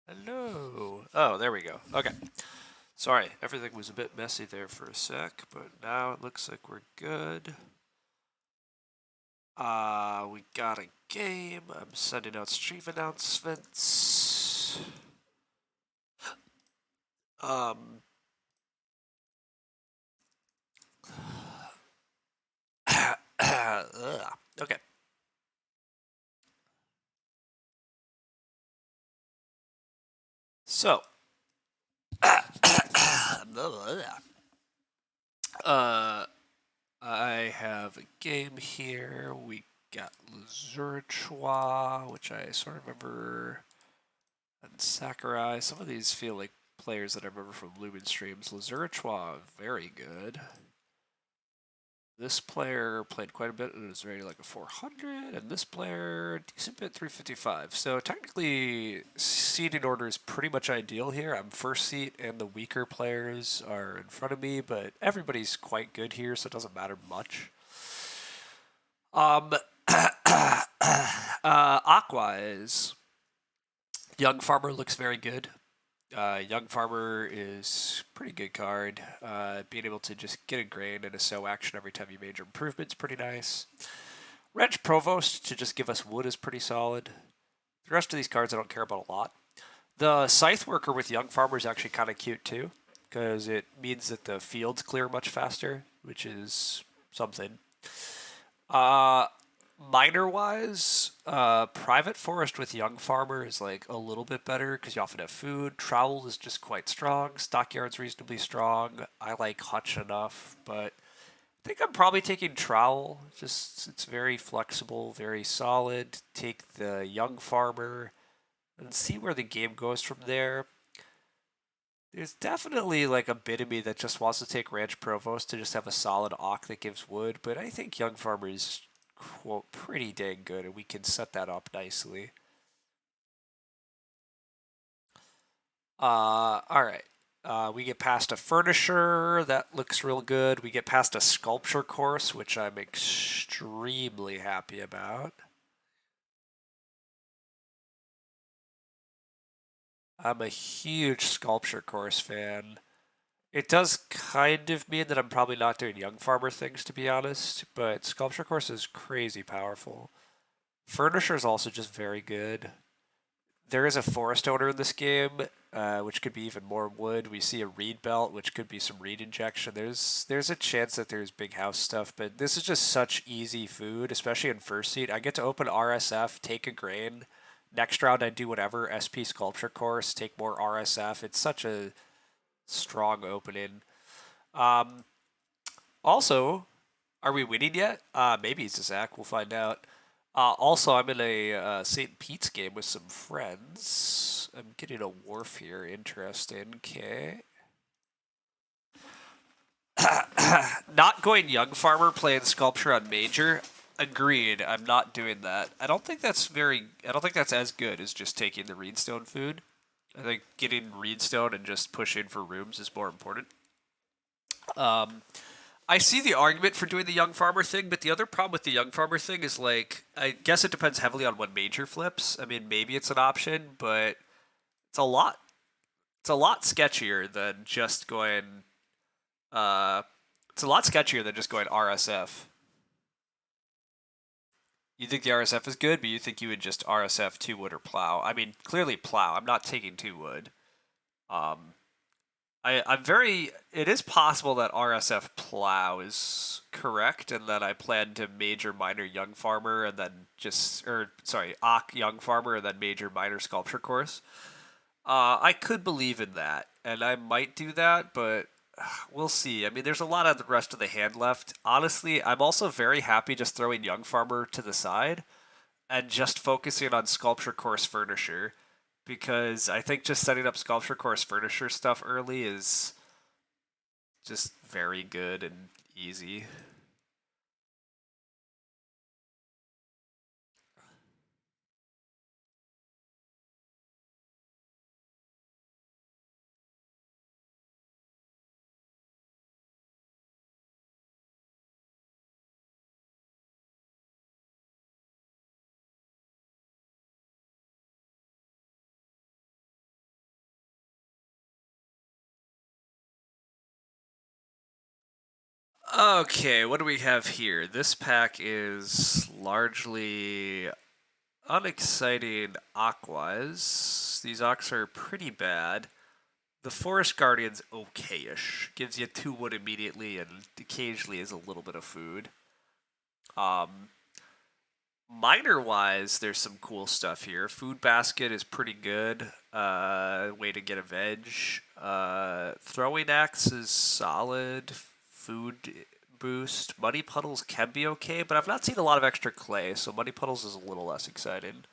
Hello. Oh, there we go. Okay. Sorry, everything was a bit messy there for a sec, but now it looks like we're good. We got a game. I'm sending out stream announcements. Um, okay. So, uh, I have a game here. We got Lazurchois, which I sort of remember, and Sakurai. Some of these feel like players that I remember from Lumen streams. Lazurchois, very good. This player played quite a bit and was rated like a 400, and this player, decent bit, 355. So technically, seating order is pretty much ideal here. I'm first seat, and the weaker players are in front of me, but everybody's quite good here, so it doesn't matter much. Um, Aqua is Young Farmer looks very good. Young Farmer is pretty good card. Being able to just get a grain and a sow action every time you major improvement's pretty nice. Wrench Provost to just give us wood is pretty solid. The rest of these cards I don't care about a lot. The Scythe Worker with Young Farmer is actually kind of cute too, because it means that the fields clear much faster, which is something. Uh, Miner wise, Private Forest with Young Farmer is like a little bit better because you often have food. Trowel is just quite strong. Stockyard's reasonably strong. I like Hutch enough, but I think I'm probably taking Trowel. Just it's very flexible, very solid. Take the Young Farmer and see where the game goes from there. There's definitely like a bit of me that just wants to take Ranch Provost to just have a solid Ock that gives wood, but I think Young Farmer is quote pretty dang good, and we can set that up nicely. All right. We get past a furnisher that looks real good. We get past a sculpture course, which I'm extremely happy about. I'm a huge sculpture course fan. It does kind of mean that I'm probably not doing young farmer things, to be honest, but sculpture course is crazy powerful. Furniture is also just very good. There is a forest owner in this game, which could be even more wood. We see a reed belt, which could be some reed injection. There's a chance that there's big house stuff, but this is just such easy food, especially in first seat. I get to open RSF, take a grain. Next round, I do whatever SP sculpture course, take more RSF. It's such a strong opening. Um, Also, are we winning yet? Maybe it's a Zach. We'll find out. Also, I'm in a St. Pete's game with some friends. I'm getting a wharf here. Interesting. Okay. Not going young farmer playing sculpture on major. Agreed. I'm not doing that. I don't think that's as good as just taking the reedstone food. I think getting reedstone and just pushing for rooms is more important. Um, I see the argument for doing the young farmer thing, but the other problem with the young farmer thing is like I guess it depends heavily on what major flips. I mean, maybe it's an option, but it's a lot. It's a lot sketchier than just going. Uh, it's a lot sketchier than just going RSF. You think the RSF is good, but you think you would just RSF two wood or plow. I mean, clearly plow. I'm not taking two wood. Um, I'm very. It is possible that RSF plow is correct, and that I plan to major minor young farmer, and then just or sorry, Ock young farmer, and then major minor sculpture course. I could believe in that, and I might do that, but we'll see. I mean, there's a lot of the rest of the hand left. Honestly, I'm also very happy just throwing young farmer to the side and just focusing on sculpture course furniture because I think just setting up sculpture course furniture stuff early is just very good and easy. Okay, what do we have here? This pack is largely unexciting aquas. These ox are pretty bad. The Forest Guardian's okay-ish. Gives you 2 wood immediately and occasionally is a little bit of food. Um, Miner-wise, there's some cool stuff here. Food Basket is pretty good. Way to get a veg. Throwing Axe is solid. Food boost. Muddy Puddles can be okay, but I've not seen a lot of extra clay, so Muddy Puddles is a little less exciting.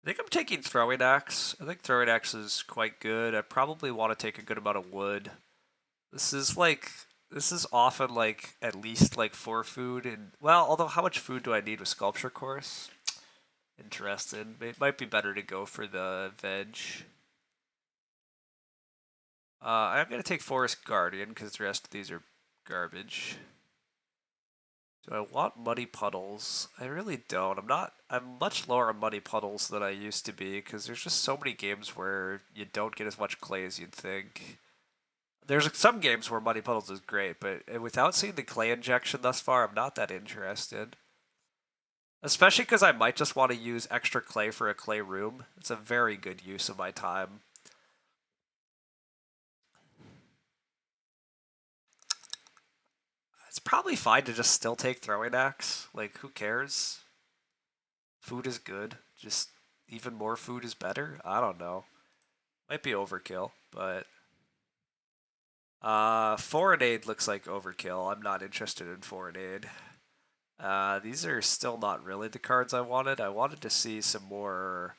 I think I'm taking Throwing Axe. I think Throwing Axe is quite good. I probably want to take a good amount of wood. This is like this is often like at least like 4 food and well, although how much food do I need with sculpture course? Interested. It might be better to go for the veg. I'm gonna take Forest Guardian because the rest of these are garbage. Do I want Muddy Puddles? I really don't. I'm much lower on Muddy Puddles than I used to be because there's just so many games where you don't get as much clay as you'd think. There's some games where Muddy Puddles is great, but without seeing the clay injection thus far, I'm not that interested. Especially because I might just want to use extra clay for a clay room. It's a very good use of my time. It's probably fine to just still take Throwing Axe. Like, who cares? Food is good. Just even more food is better? I don't know. Might be overkill, but... Foreign Aid looks like overkill. I'm not interested in Foreign Aid. These are still not really the cards I wanted. I wanted to see some more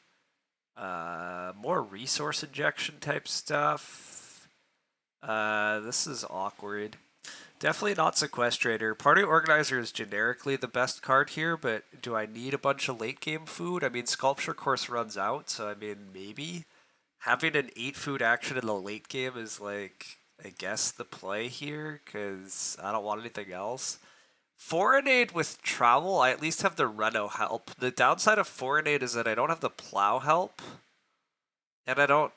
more resource injection type stuff. This is awkward. Definitely not Sequestrator. Party Organizer is generically the best card here, but do I need a bunch of late game food? I mean, Sculpture Course runs out, so I mean, maybe. Having an 8 food action in the late game is like, I guess, the play here, because I don't want anything else. Foreign Aid with travel, I at least have the Reno help. The downside of Foreign Aid is that I don't have the plow help, and I don't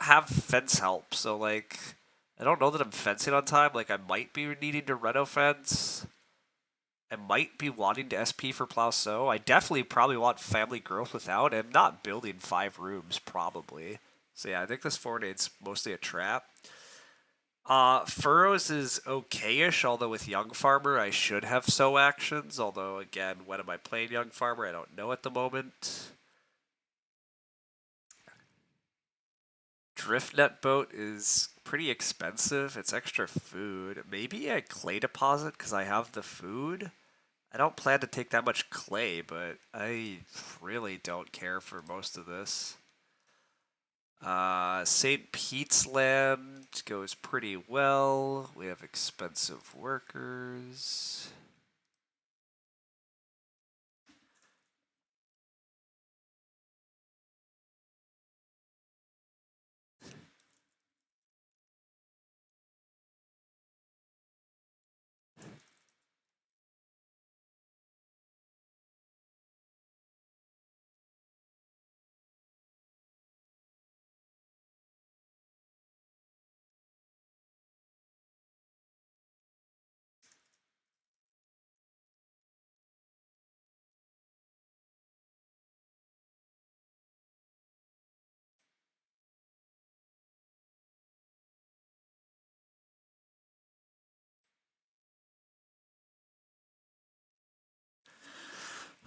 have fence help. So like, I don't know that I'm fencing on time. Like I might be needing to Reno fence. I might be wanting to SP for plow sow. I definitely probably want family growth without. I'm not building 5 rooms probably. So yeah, I think this Foreign Aid's mostly a trap. Furrows is okay-ish, although with Young Farmer I should have sow actions, although again, when am I playing Young Farmer? I don't know at the moment. Driftnet boat is pretty expensive. It's extra food. Maybe a clay deposit because I have the food. I don't plan to take that much clay, but I really don't care for most of this. St. Pete's land goes pretty well. We have expensive workers.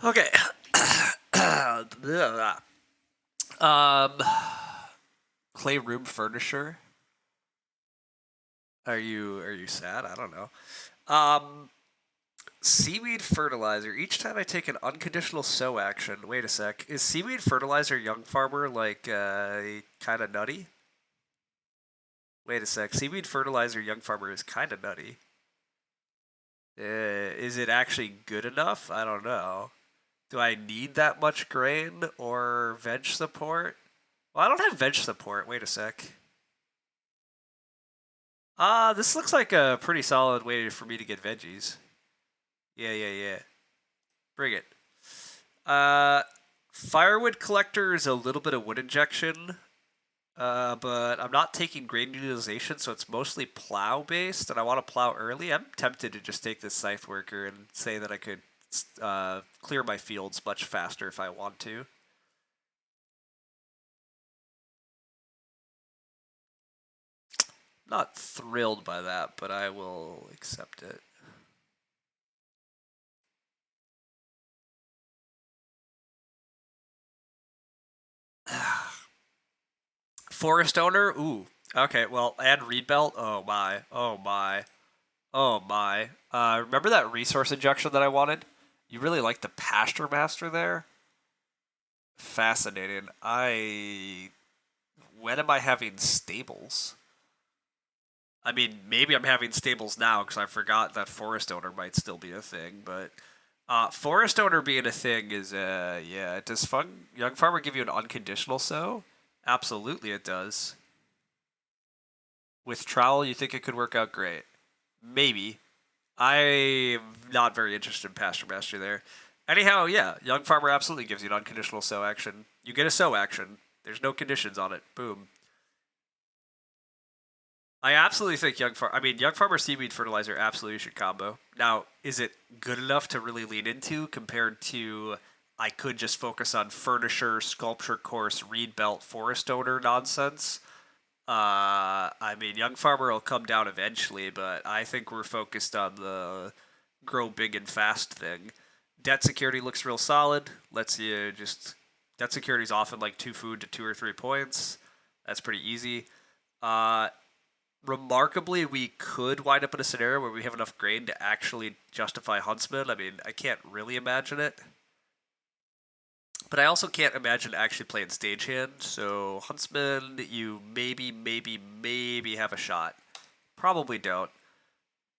Okay. um, clay room furniture. Are you sad? I don't know. Seaweed fertilizer. Each time I take an unconditional sow action. Wait a sec. Is seaweed fertilizer young farmer like kind of nutty? Wait a sec. Seaweed fertilizer young farmer is kind of nutty. Is it actually good enough? I don't know. Do I need that much grain or veg support? Well, I don't have veg support. Wait a sec. This looks like a pretty solid way for me to get veggies. Yeah. Bring it. Uh, Firewood collector is a little bit of wood injection. But I'm not taking grain utilization, so it's mostly plow based, and I want to plow early. I'm tempted to just take this scythe worker and say that I could clear my fields much faster if I want to. Not thrilled by that, but I will accept it. Forest owner? Ooh. Okay, well, and reed belt? Oh my. Oh my. Oh my. Remember that resource injection that I wanted? You really like the pasture master there? Fascinating. When am I having stables? I mean, maybe I'm having stables now because I forgot that forest owner might still be a thing, but forest owner being a thing is, yeah. Does Young Farmer give you an unconditional sow? Absolutely, it does. With trowel, you think it could work out great? Maybe. I'm not very interested in pasture master there. Anyhow, yeah, Young Farmer absolutely gives you an unconditional sow action. You get a sow action. There's no conditions on it. Boom. I absolutely think Young Farmer Seaweed Fertilizer absolutely should combo. Now, is it good enough to really lean into compared to I could just focus on Furnisher, Sculpture Course, Reed Belt, Forest Owner nonsense? Young Farmer will come down eventually, but I think we're focused on the grow big and fast thing. Debt security looks real solid. Lets you just debt security is often like 2 food to 2 or 3 points. That's pretty easy. Uh, Remarkably, we could wind up in a scenario where we have enough grain to actually justify Huntsman. I mean, I can't really imagine it. But I also can't imagine actually playing stagehand, so Huntsman, you maybe have a shot. Probably don't,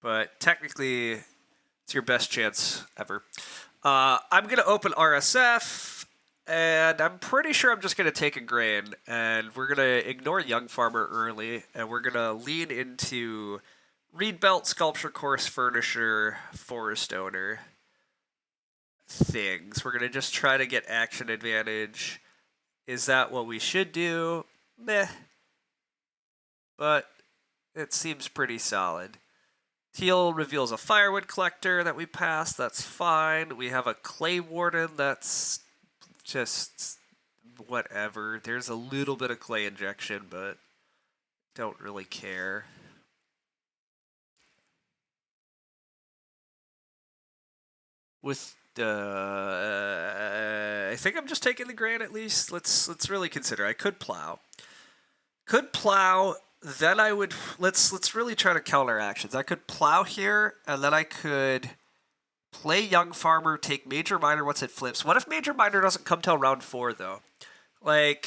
but technically, it's your best chance ever. I'm going to open RSF, and I'm pretty sure I'm just going to take a grain, and we're going to ignore Young Farmer early, and we're going to lean into Reed Belt, Sculpture Course, Furnisher, Forest Owner things. We're going to just try to get action advantage. Is that what we should do? Meh. But it seems pretty solid. Teal reveals a firewood collector that we passed. That's fine. We have a clay warden. That's just whatever. There's a little bit of clay injection, but don't really care. With I think I'm just taking the grain at least. Let's really consider. I could plow. Could plow. Then I would let's really try to counter actions. I could plow here, and then I could play Young Farmer, take Major Minor once it flips. What if Major Minor doesn't come till round 4 though? Like,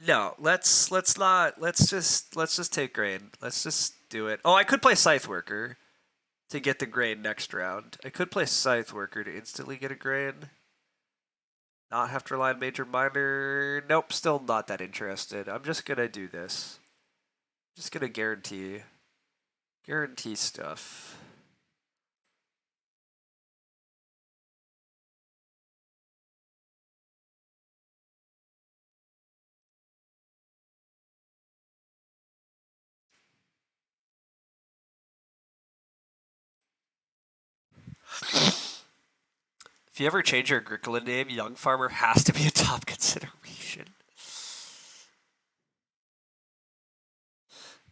no. Let's not. Let's just take grain. Let's just do it. Oh, I could play Scythe Worker to get the grain next round. I could play Scythe Worker to instantly get a grain. Not have to rely on Major Minor. Nope, still not that interested. I'm just gonna do this. Just gonna guarantee stuff. If you ever change your Agricola name, Young Farmer has to be a top consideration.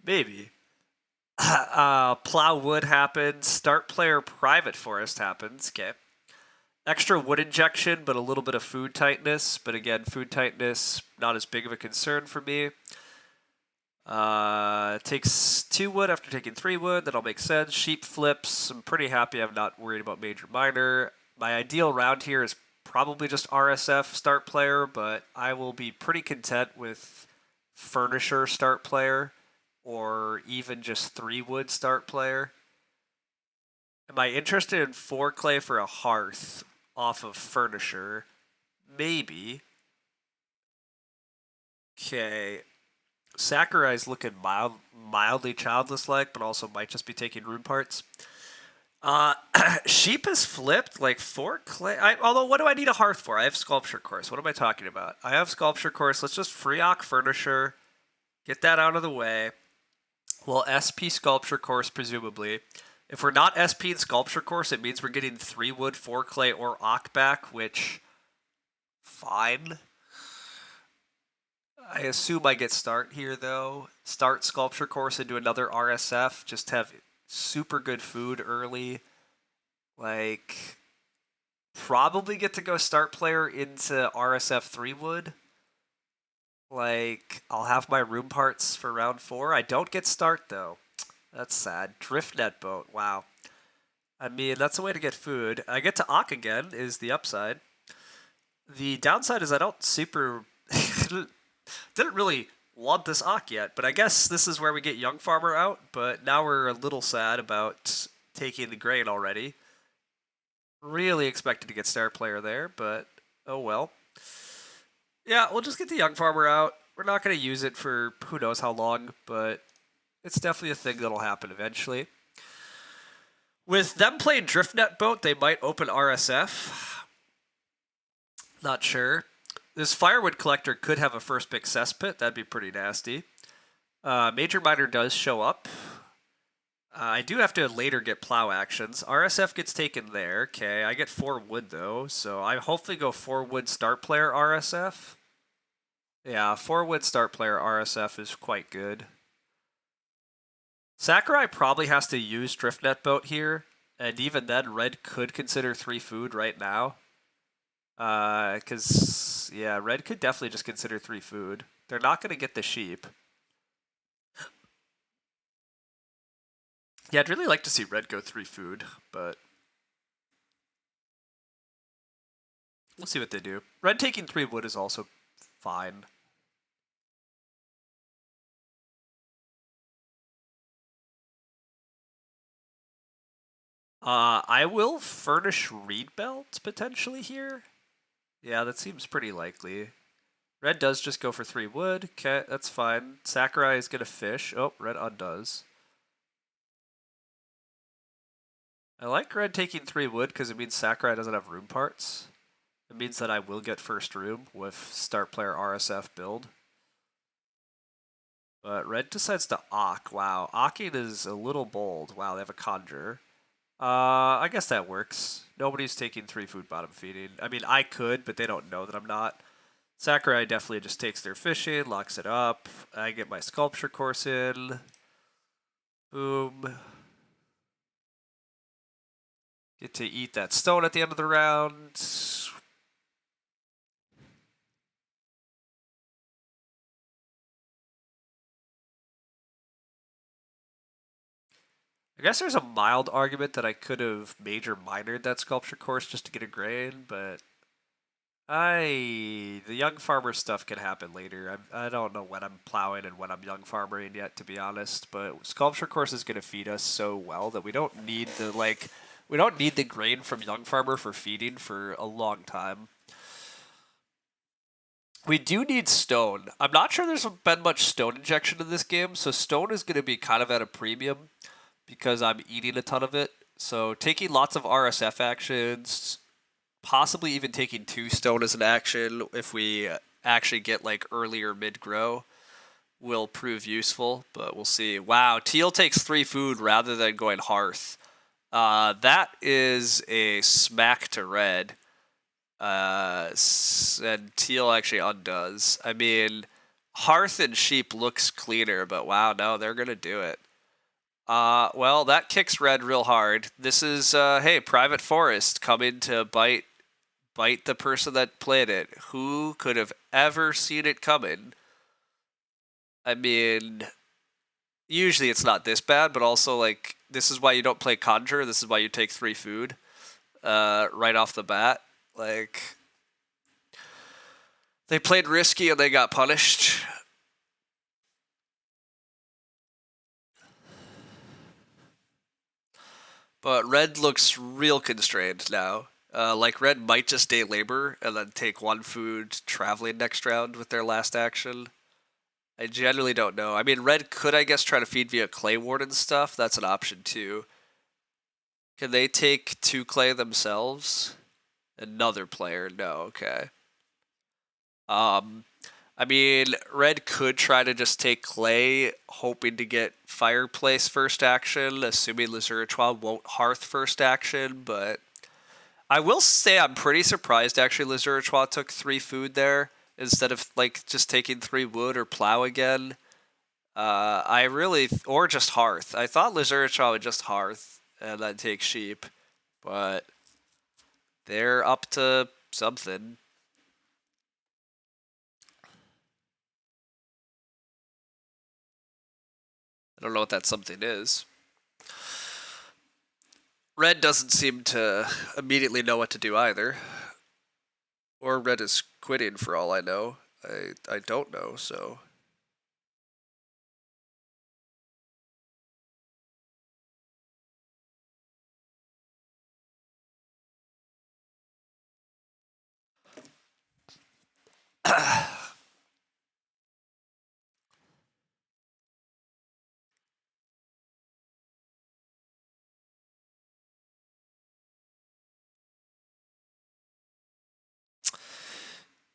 Maybe. Plow Wood happens. Start player Private Forest happens. Okay. Extra wood injection, but a little bit of food tightness. But again, food tightness, not as big of a concern for me. Takes 2 wood after taking 3 wood. That'll make sense. Sheep flips. I'm pretty happy I'm not worried about Major Minor. My ideal round here is probably just RSF start player, but I will be pretty content with Furnisher start player or even just 3 wood start player. Am I interested in 4 clay for a hearth off of Furnisher? Maybe. Okay. Sakurai's looking mildly childless-like, but also might just be taking rune parts. Uh, sheep is flipped like 4 clay. Although, what do I need a hearth for? I have sculpture course. What am I talking about? I have sculpture course. Let's just free Ock furniture. Get that out of the way. Well, SP sculpture course presumably. If we're not SP in sculpture course, it means we're getting 3 wood, 4 clay, or Ock back, which fine. I assume I get start here though. Start sculpture course into another RSF. Just have super good food early. Like probably get to go start player into RSF 3 wood. Like I'll have my room parts for round 4. I don't get start though. That's sad. Drift net boat. Wow. I mean, that's a way to get food. I get to Ock again is the upside. The downside is I don't super didn't really want this Ock yet, but I guess this is where we get Young Farmer out, but now we're a little sad about taking the grain already. Really expected to get star player there, but oh well. Yeah, we'll just get the Young Farmer out. We're not going to use it for who knows how long, but it's definitely a thing that'll happen eventually. With them playing Driftnet Boat, they might open RSF. Not sure. This Firewood Collector could have a first pick cesspit. That'd be pretty nasty. Major Miner does show up. I do have to later get plow actions. RSF gets taken there. Okay, I get 4 wood though, so I hopefully go 4 wood start player RSF. Yeah, 4 wood start player RSF is quite good. Sakurai probably has to use Driftnet Boat here, and even then, Red could consider 3 food right now. Because, yeah, Red could definitely just consider 3 food. They're not going to get the sheep. Yeah, I'd really like to see Red go 3 food, but we'll see what they do. Red taking 3 wood is also fine. I will furnish reed belts potentially here. Yeah, that seems pretty likely. Red does just go for 3 wood. Okay, that's fine. Sakurai is gonna fish. Oh, Red undoes. I like Red taking 3 wood because it means Sakurai doesn't have room parts. It means that I will get first room with start player RSF build. But Red decides to Ock. Wow, Ocking is a little bold. Wow, they have a Conjure. I guess that works. Nobody's taking 3 food bottom feeding. I mean, I could, but they don't know that I'm not. Sakurai definitely just takes their fishing, locks it up. I get my sculpture course in. Boom. Get to eat that stone at the end of the round. I guess there's a mild argument that I could have major minored that sculpture course just to get a grain, but the young farmer stuff can happen later. I don't know when I'm plowing and when I'm young farmering yet, to be honest. But sculpture course is going to feed us so well that we don't need the grain from young farmer for feeding for a long time. We do need stone. I'm not sure there's been much stone injection in this game, so stone is going to be kind of at a premium because I'm eating a ton of it. So taking lots of RSF actions, possibly even taking 2 stone as an action if we actually get like earlier mid grow will prove useful, but we'll see. Wow, Teal takes 3 food rather than going hearth. That is a smack to Red. And Teal actually undoes. I mean, Hearth and Sheep looks cleaner, but wow, no, they're gonna do it. Well, that kicks Red real hard. This is hey, Private Forest coming to bite the person that played it. Who could have ever seen it coming? I mean, usually it's not this bad, but also like this is why you don't play Conjure. This is why you take 3 food right off the bat. Like they played risky and they got punished. But Red looks real constrained now. Like Red might just day labor and then take 1 food traveling next round with their last action. I generally don't know. I mean, Red could, I guess, try to feed via Clay Ward and stuff. That's an option too. Can they take 2 clay themselves? Another player? No, okay. I mean, red could try to just take clay, hoping to get fireplace first action, assuming Lazurichwa won't hearth first action, but I will say I'm pretty surprised actually Lazurichwa took 3 food there instead of like just taking 3 wood or plow again. Or just hearth. I thought Lazurichwa would just hearth and then take sheep, but they're up to something. I don't know what that something is. Red doesn't seem to immediately know what to do either. Or red is quitting for all I know. I don't know, so.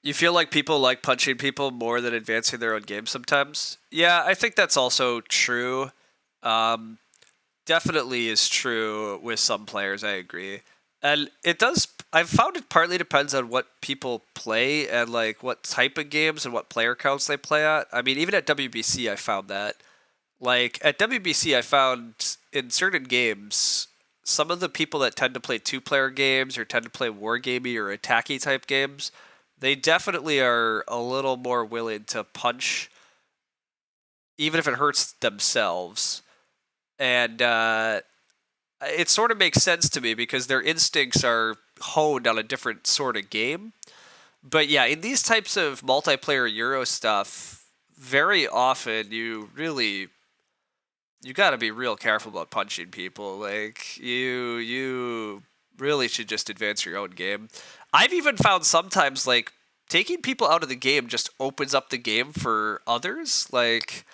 You feel like people like punching people more than advancing their own game sometimes? Yeah, I think that's also true. Um, Definitely is true with some players, I agree. And it does, I've found it partly depends on what people play and like what type of games and what player counts they play at. I mean, even at WBC, I found that. Like at WBC, I found in certain games, some of the people that tend to play 2-player games or tend to play wargamey or attacky type games, they definitely are a little more willing to punch, even if it hurts themselves. And it sort of makes sense to me because their instincts are honed on a different sort of game. But yeah, in these types of multiplayer Euro stuff, very often you got to be real careful about punching people. Like you really should just advance your own game. I've even found sometimes like taking people out of the game just opens up the game for others. Like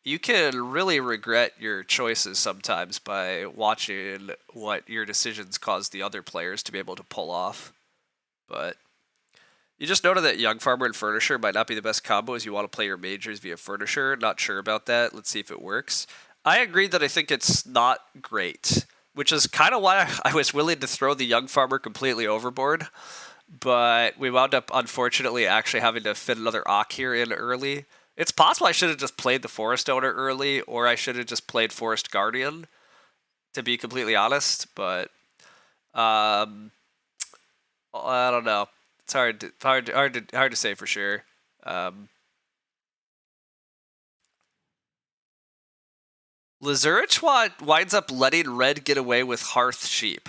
you can really regret your choices sometimes by watching what your decisions cause the other players to be able to pull off. But you just noted that Young Farmer and Furnisher might not be the best combo as you want to play your majors via Furnisher. Not sure about that. Let's see if it works. I agree that I think it's not great, which is kind of why I was willing to throw the Young Farmer completely overboard. But we wound up, unfortunately, actually having to fit another Ock here in early. It's possible I should have just played the Forest Owner early, or I should have just played Forest Guardian, to be completely honest. But I don't know. It's hard to say for sure. Lazurichwa winds up letting red get away with Hearth Sheep.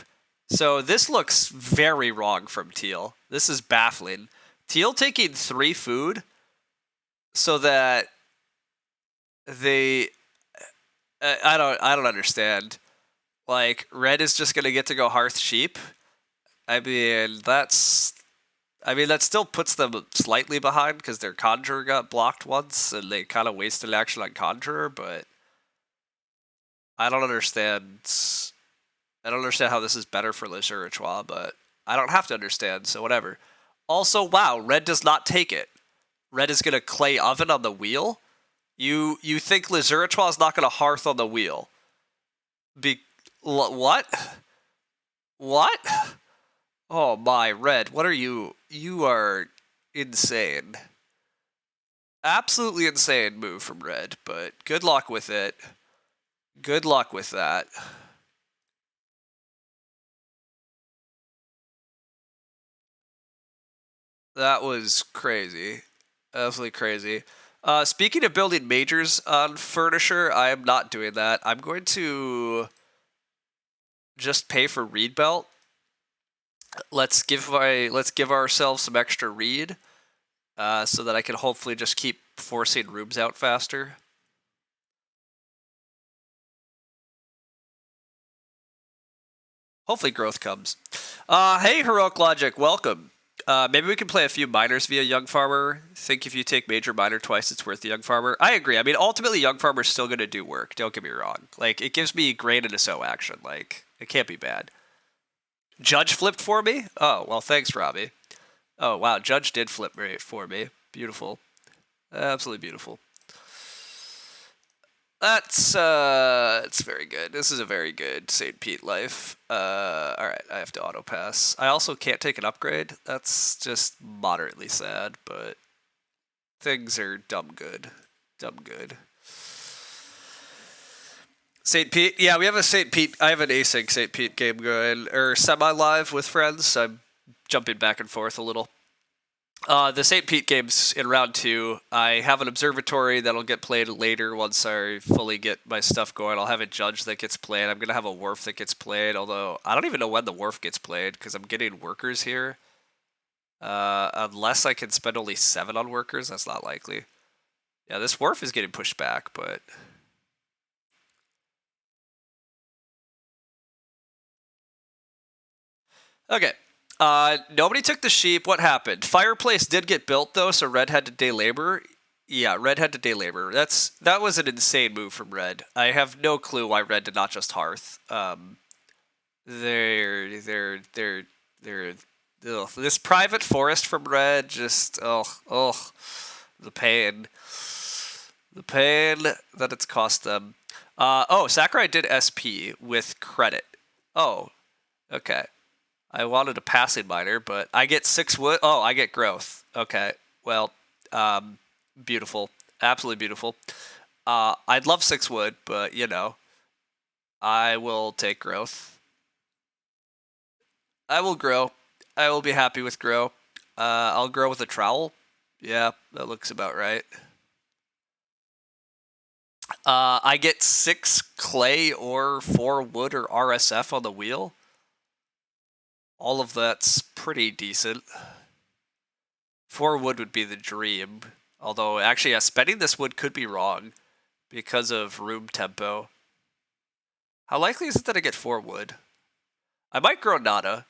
So this looks very wrong from Teal. This is baffling. Teal taking 3 food so that they I don't understand. Like red is just gonna get to go Hearth Sheep. I mean that still puts them slightly behind because their Conjurer got blocked once and they kind of wasted action on Conjurer, but I don't understand. I don't understand how this is better for Lazurichwa, but I don't have to understand, so whatever. Also, wow, red does not take it. Red is gonna clay oven on the wheel. You think Lazurichwa is not gonna hearth on the wheel? What? What? Oh my, red! What are you? You are insane. Absolutely insane move from red, but good luck with it. Good luck with that. That was crazy. Absolutely crazy. Speaking of building majors on Furnisher, I am not doing that. I'm going to just pay for Reed Belt. Let's give ourselves some extra Reed, so that I can hopefully just keep forcing rooms out faster. Hopefully growth comes. Hey, Heroic Logic, welcome. Maybe we can play a few minors via Young Farmer. Think if you take major minor twice, it's worth the Young Farmer. I agree. I mean, ultimately, Young Farmer is still going to do work. Don't get me wrong. Like, it gives me grain and a sow action. Like, It can't be bad. Judge flipped for me? Oh, well, thanks, Robbie. Oh, wow, Judge did flip for me. Beautiful. Absolutely beautiful. It's very good. This is a very good St. Pete life. Alright, I have to auto pass. I also can't take an upgrade. That's just moderately sad, but things are dumb good. Dumb good. St. Pete, yeah, we have a St. Pete. I have an async St. Pete game going, or semi-live with friends. I'm jumping back and forth a little. The St. Pete games in round 2, I have an observatory that'll get played later once I fully get my stuff going. I'll have a judge that gets played. I'm going to have a wharf that gets played, although I don't even know when the wharf gets played because I'm getting workers here. Unless I can spend only 7 on workers, that's not likely. Yeah, this wharf is getting pushed back, but... Okay. Nobody took the sheep. What happened? Fireplace did get built though, so Red had to day labor. Yeah, Red had to day labor. That was an insane move from Red. I have no clue why Red did not just hearth. They're ugh. This private forest from Red just the pain that it's cost them. Sakurai did SP with credit. Oh, okay. I wanted a passing miner, but I get 6 wood. Oh, I get growth. Okay. Well, beautiful. Absolutely beautiful. I'd love 6 wood, but, I will take growth. I will grow. I will be happy with grow. I'll grow with a trowel. Yeah, that looks about right. I get 6 clay or 4 wood or RSF on the wheel. All of that's pretty decent. 4 wood would be the dream. Although, actually, yeah, spending this wood could be wrong because of room tempo. How likely is it that I get 4 wood? I might grow nada.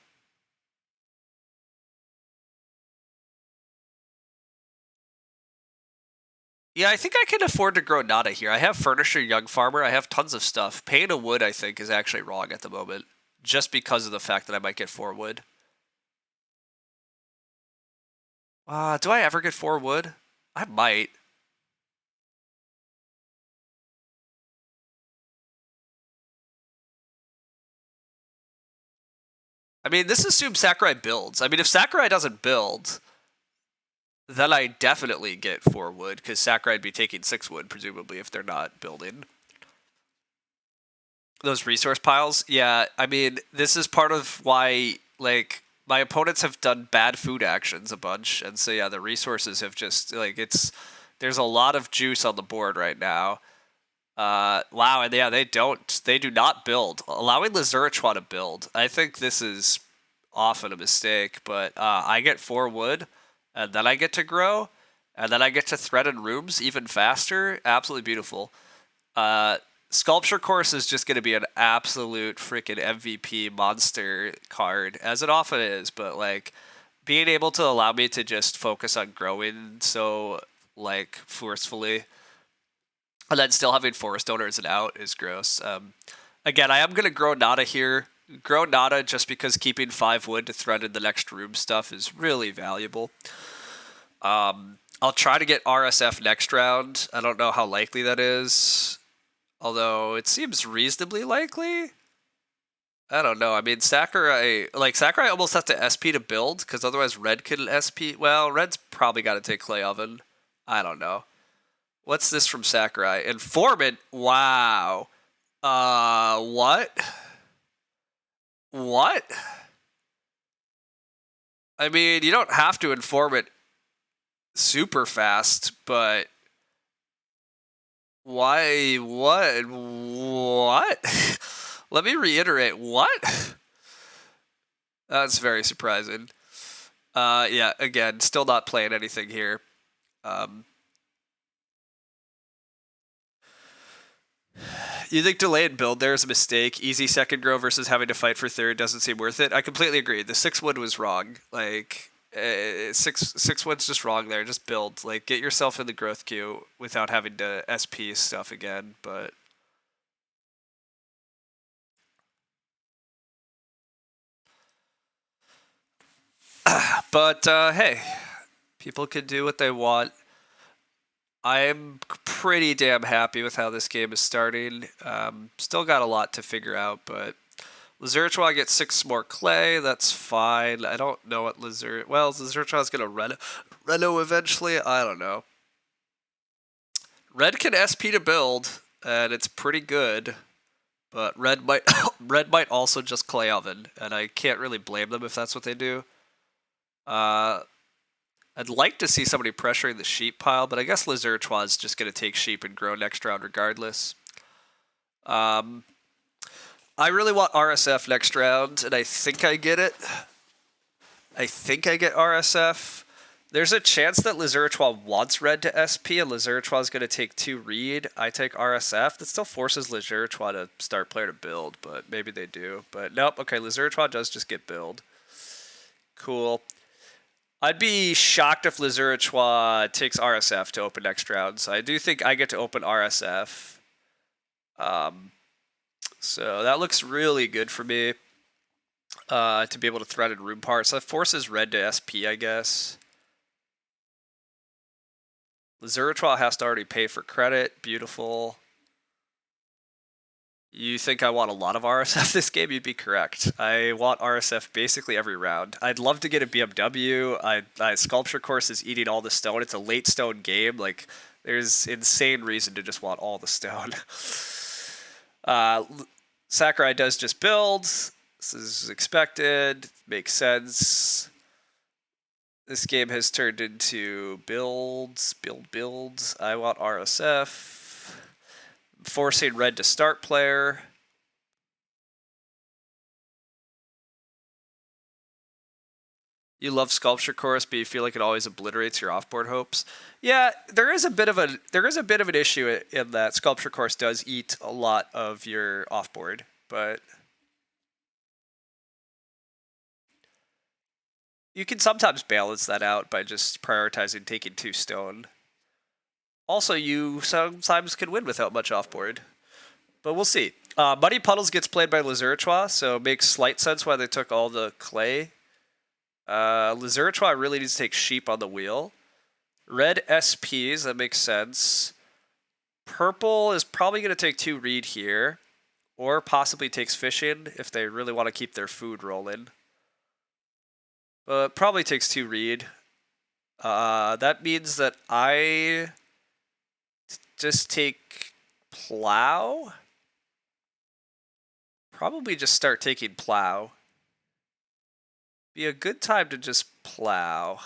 Yeah, I think I can afford to grow nada here. I have furniture, young farmer. I have tons of stuff. Paying a wood, I think, is actually wrong at the moment. Just because of the fact that I might get 4 wood. Do I ever get 4 wood? I might. I mean, this assumes Sakurai builds. I mean, if Sakurai doesn't build, then I definitely get 4 wood, because Sakurai'd be taking 6 wood, presumably, if they're not building. Those resource piles, yeah, I mean, this is part of why, like, my opponents have done bad food actions a bunch, and so, yeah, the resources have just, like, there's a lot of juice on the board right now. Wow, and yeah, they do not build. Allowing Lazurichwa to build, I think this is often a mistake, but I get 4 wood, and then I get to grow, and then I get to threaten rooms even faster. Absolutely beautiful. Sculpture Course is just going to be an absolute freaking MVP monster card, as it often is, but, like, being able to allow me to just focus on growing so, like, forcefully, and then still having forest owners and out is gross. Again, I am going to grow nada here. Grow nada just because keeping 5 wood to threaten the next room stuff is really valuable. I'll try to get RSF next round. I don't know how likely that is. Although, it seems reasonably likely. I don't know. I mean, Sakurai almost has to SP to build, because otherwise Red can SP. Well, Red's probably got to take Clay Oven. I don't know. What's this from Sakurai? Informant? Wow. What? What? I mean, you don't have to inform it super fast, but... Why? What? What? Let me reiterate. What? That's very surprising. Yeah, again, still not playing anything here. You think delay and build there is a mistake? Easy second grow versus having to fight for third doesn't seem worth it. I completely agree. The 6 wood was wrong. Like, 6 wood's just wrong there. Just build. Like, get yourself in the growth queue without having to SP stuff again. But But hey, people can do what they want. I'm pretty damn happy with how this game is starting. Still got a lot to figure out, but Lazurchwa gets 6 more clay. That's fine. I don't know what Lazurchwa's going to Reno eventually. I don't know. Red can SP to build, and it's pretty good. But red might red might also just clay oven, and I can't really blame them if that's what they do. I'd like to see somebody pressuring the sheep pile, but I guess Lazurchwa is just going to take sheep and grow next round regardless. I really want RSF next round, and I think I get it. I think I get RSF. There's a chance that Lazurchwa wants red to SP, and Lazurchwa is going to take 2 read. I take RSF. That still forces Lazurchwa to start player to build, but maybe they do. But nope, okay, Lazurchwa does just get build. Cool. I'd be shocked if Lazurchwa takes RSF to open next round, so I do think I get to open RSF. So that looks really good for me to be able to threaten room parts. That forces red to SP, I guess. Lazurchwa has to already pay for credit. Beautiful. You think I want a lot of RSF this game? You'd be correct. I want RSF basically every round. I'd love to get a BMW. Sculpture Course is eating all the stone. It's a late stone game. Like, there's insane reason to just want all the stone. Sakurai does just build. This is expected. Makes sense. This game has turned into builds. I want RSF. Forcing red to start player. You love Sculpture Course, but you feel like it always obliterates your offboard hopes. Yeah, there is a bit of an issue in that Sculpture Course does eat a lot of your offboard, but you can sometimes balance that out by just prioritizing taking 2 stone. Also, you sometimes can win without much offboard. But we'll see. Muddy Puddles gets played by Lazurchwa, so it makes slight sense why they took all the clay. Lazurchwa really needs to take sheep on the wheel. Red SPs, that makes sense. Purple is probably going to take 2 read here. Or possibly takes fishing if they really want to keep their food rolling. But probably takes 2 read. That means that I just take plow. Probably just start taking plow. Be a good time to just plow.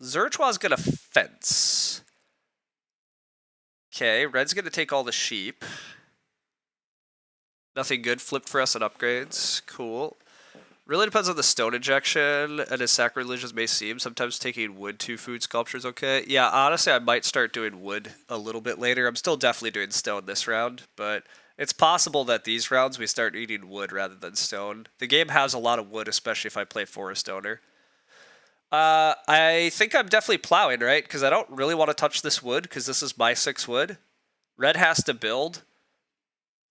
Zurchwa's gonna fence. Okay, red's gonna take all the sheep. Nothing good flipped for us on upgrades. Cool. Really depends on the stone injection, and as sacrilegious as may seem, sometimes taking wood to food sculpture is okay. Yeah, honestly, I might start doing wood a little bit later. I'm still definitely doing stone this round, but it's possible that these rounds we start eating wood rather than stone. The game has a lot of wood, especially if I play Forest Owner. I think I'm definitely plowing, right? Because I don't really want to touch this wood, because this is my 6 wood. Red has to build.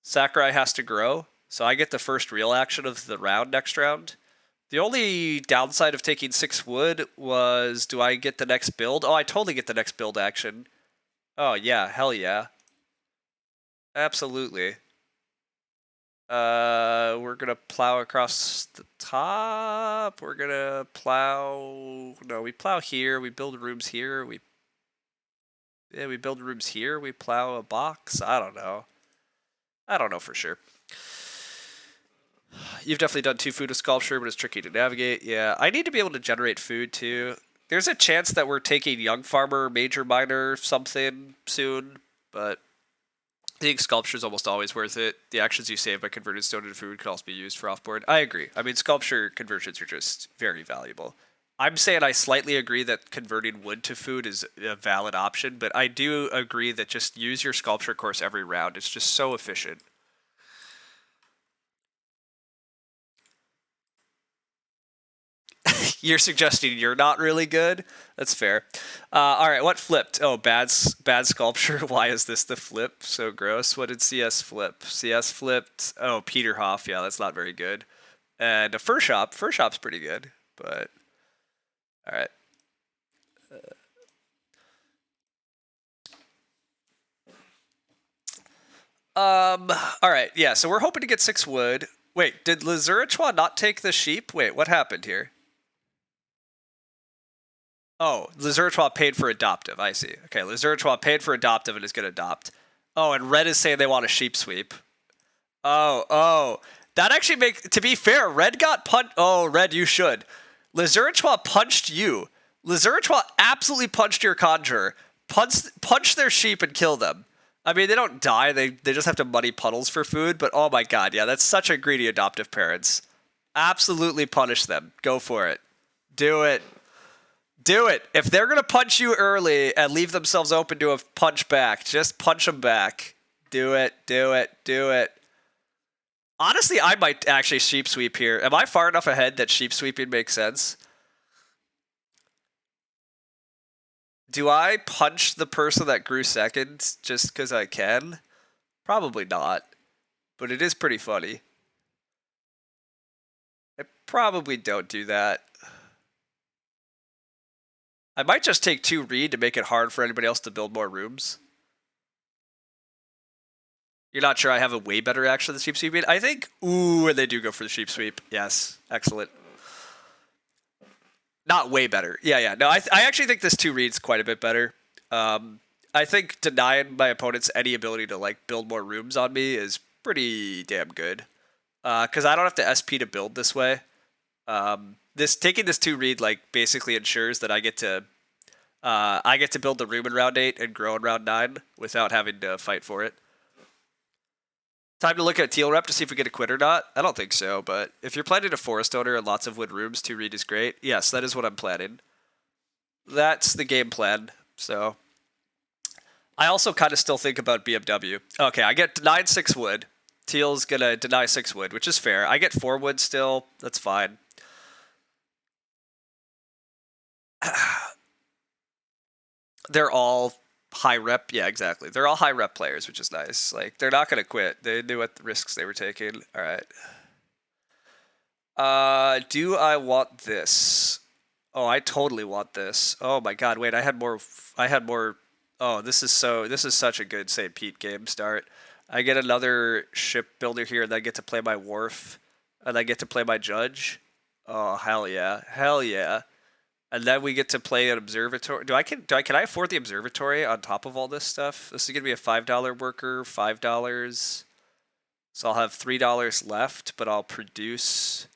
Sakurai has to grow, so I get the first real action of the round next round. The only downside of taking 6 wood was, do I get the next build? Oh, I totally get the next build action. Oh, yeah, hell yeah. Absolutely. We're gonna plow across the top. We're gonna plow... No, we plow here. We build rooms here. We build rooms here. We plow a box. I don't know. I don't know for sure. You've definitely done 2 food with sculpture, but it's tricky to navigate. Yeah, I need to be able to generate food too. There's a chance that we're taking young farmer, major miner, something soon, but I think sculpture is almost always worth it. The actions you save by converting stone into food could also be used for offboard. I agree. I mean, sculpture conversions are just very valuable. I'm saying I slightly agree that converting wood to food is a valid option, but I do agree that just use your sculpture course every round. It's just so efficient. You're suggesting you're not really good? That's fair. All right, what flipped? Oh, bad sculpture. Why is this the flip? So gross. What did CS flip? CS flipped. Oh, Peterhoff. Yeah, that's not very good. And a fur shop. Fur shop's pretty good, but all right. All right. Yeah. So we're hoping to get 6 wood. Wait, did Lazurichwa not take the sheep? Wait, what happened here? Oh, Lazurichwa paid for adoptive. I see. Okay, Lazurichwa paid for adoptive and is going to adopt. Oh, and Red is saying they want a sheep sweep. Oh. That actually to be fair, Red got punched. Oh, Red, you should. Lazurichwa punched you. Lazurichwa absolutely punched your conjurer. Punch their sheep and kill them. I mean, they don't die. They just have to muddy puddles for food. But oh my god, yeah, that's such a greedy adoptive parents. Absolutely punish them. Go for it. Do it. Do it. If they're going to punch you early and leave themselves open to a punch back, just punch them back. Do it. Do it. Do it. Honestly, I might actually sheep sweep here. Am I far enough ahead that sheep sweeping makes sense? Do I punch the person that grew second just because I can? Probably not. But it is pretty funny. I probably don't do that. I might just take 2 reed to make it hard for anybody else to build more rooms. You're not sure I have a way better action than sheep sweeping? I think, ooh, and they do go for the sheep sweep. Yes, excellent. Not way better. Yeah. No, I actually think this 2 reads quite a bit better. I think denying my opponents any ability to like build more rooms on me is pretty damn good. Because I don't have to SP to build this way. Taking this 2 read like basically ensures that I get to build the room in round 8 and grow in round 9 without having to fight for it. Time to look at teal rep to see if we get a quit or not. I don't think so, but if you're planning a forest owner and lots of wood rooms, 2 read is great. Yes, that is what I'm planning. That's the game plan. So I also kind of still think about BMW. Okay, I get denied 6 wood. Teal's gonna deny 6 wood, which is fair. I get 4 wood still. That's fine. They're all high rep. Yeah, exactly. They're all high rep players, which is nice. Like, they're not going to quit. They knew what the risks they were taking. All right. Do I want this? Oh, I totally want this. Oh my god, wait, I had more. Oh, this is such a good St. Pete game start. I get another shipbuilder here, and I get to play my wharf, and I get to play my judge. Oh, hell yeah. Hell yeah. And then we get to play an observatory. Can I afford the observatory on top of all this stuff? This is gonna be a $5 worker, $5. So I'll have $3 left, but I'll produce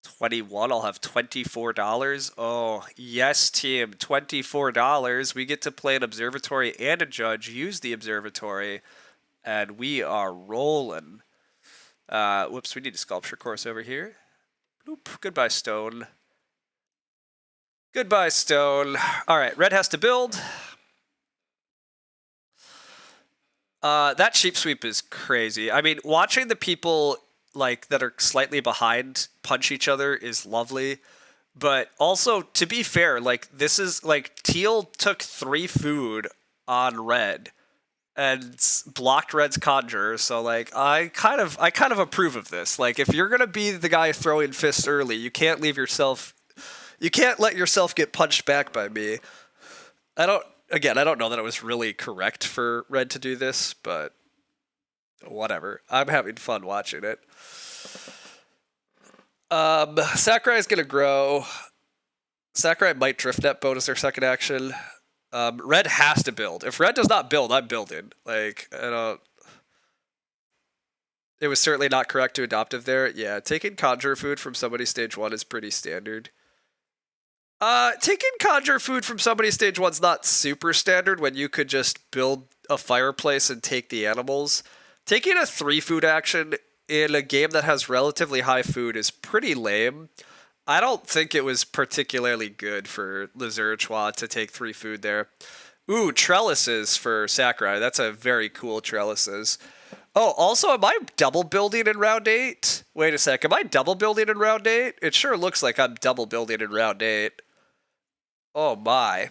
21. I'll have $24. Oh yes, team, $24. We get to play an observatory and a judge. Use the observatory, and we are rolling. Whoops, we need a sculpture course over here. Oop, goodbye, stone. Goodbye, stone. All right, red has to build. That sheep sweep is crazy. I mean, watching the people like that are slightly behind punch each other is lovely. But also, to be fair, like this is like teal took 3 food on red and blocked red's conjure. So like I kind of approve of this. Like if you're gonna be the guy throwing fists early, you can't let yourself get punched back by me. I don't know that it was really correct for red to do this, but whatever. I'm having fun watching it. Sakurai is gonna grow. Sakurai might drift net bonus their second action. Red has to build. If red does not build, I'm building. Like, I don't. It was certainly not correct to adoptive there. Yeah, taking conjure food from somebody stage 1 is pretty standard. Taking conjure food from somebody stage 1's not super standard when you could just build a fireplace and take the animals. Taking a 3 food action in a game that has relatively high food is pretty lame. I don't think it was particularly good for Lazurichwa to take 3 food there. Ooh, trellises for Sakurai. That's a very cool trellises. Oh, also, am I double building in round 8? Wait a sec, am I double building in round 8? It sure looks like I'm double building in round 8. Oh my.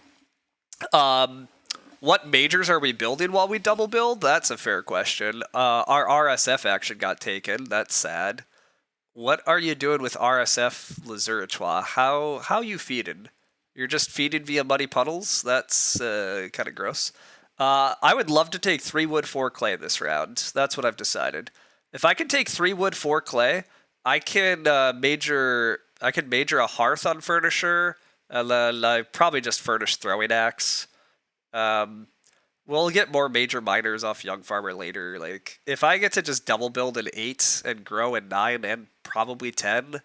What majors are we building while we double build? That's a fair question. Our RSF action got taken. That's sad. What are you doing with RSF Lazurichois? How you feeding? You're just feeding via muddy puddles? That's kind of gross. I would love to take 3 wood, 4 clay this round. That's what I've decided. If I can take 3 wood, 4 clay, I can major a hearth on furnisher, and then I probably just furnish throwing axe. Um, we'll get more major miners off Young Farmer later. Like, if I get to just double build an 8 and grow in 9 and probably 10,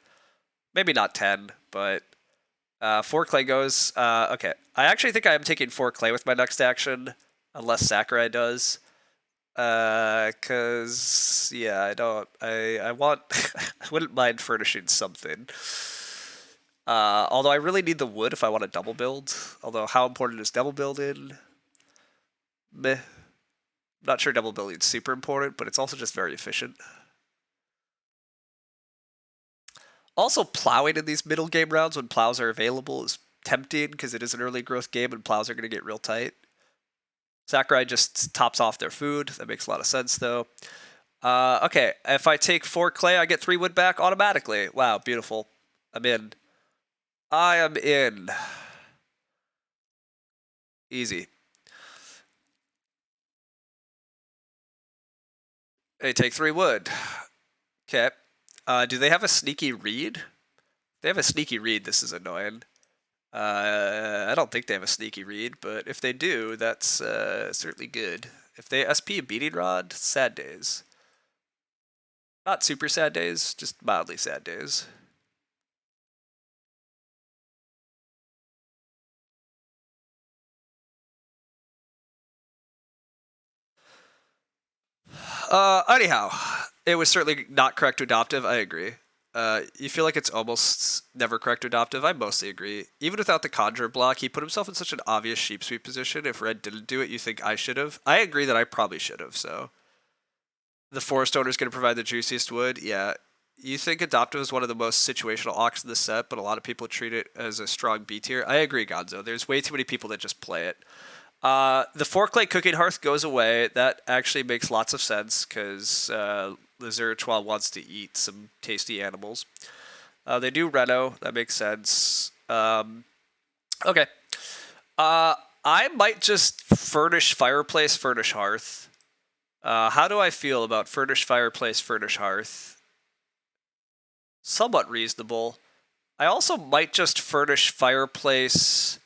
maybe not 10, but 4 clay goes. Okay, I actually think I am taking 4 clay with my next action, unless Sakurai does. Cause yeah, I want I wouldn't mind furnishing something. Although I really need the wood if I want to double build. Although how important is double building? Meh. Not sure double building is super important, but it's also just very efficient. Also, plowing in these middle game rounds when plows are available is tempting because it is an early growth game and plows are going to get real tight. Sakurai just tops off their food. That makes a lot of sense, though. Okay, if I take 4 clay, I get 3 wood back automatically. Wow, beautiful. I'm in. I am in. Easy. They take 3 wood. Okay. Do they have a sneaky read? If they have a sneaky read, this is annoying. I don't think they have a sneaky read, but if they do, that's certainly good. If they SP a beating rod, sad days. Not super sad days, just mildly sad days. Anyhow, it was certainly not correct to adoptive. I agree. You feel like it's almost never correct to adoptive. I mostly agree. Even without the conjure block, he put himself in such an obvious sheep sweep position. If red didn't do it, you think I should have. I agree that I probably should have. So the forest owner is going to provide the juiciest wood. Yeah. You think adoptive is one of the most situational ox in the set, but a lot of people treat it as a strong B tier. I agree, Gonzo. There's way too many people that just play it. The 4 clay cooking hearth goes away. That actually makes lots of sense because Lazurichois wants to eat some tasty animals. They do Reno. That makes sense. Okay. I might just furnish fireplace, furnish hearth. How do I feel about furnish fireplace, furnish hearth? Somewhat reasonable. I also might just furnish fireplace,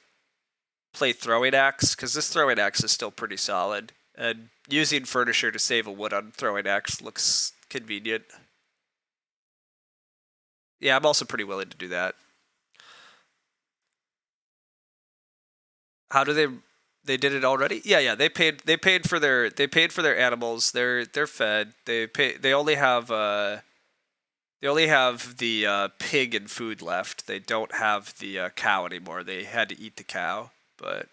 play throwing axe, because this throwing axe is still pretty solid. And using furniture to save a wood on throwing axe looks convenient. Yeah, I'm also pretty willing to do that. How do they did it already? Yeah, they paid for their animals. They're fed. They only have the pig and food left. They don't have the cow anymore. They had to eat the cow, but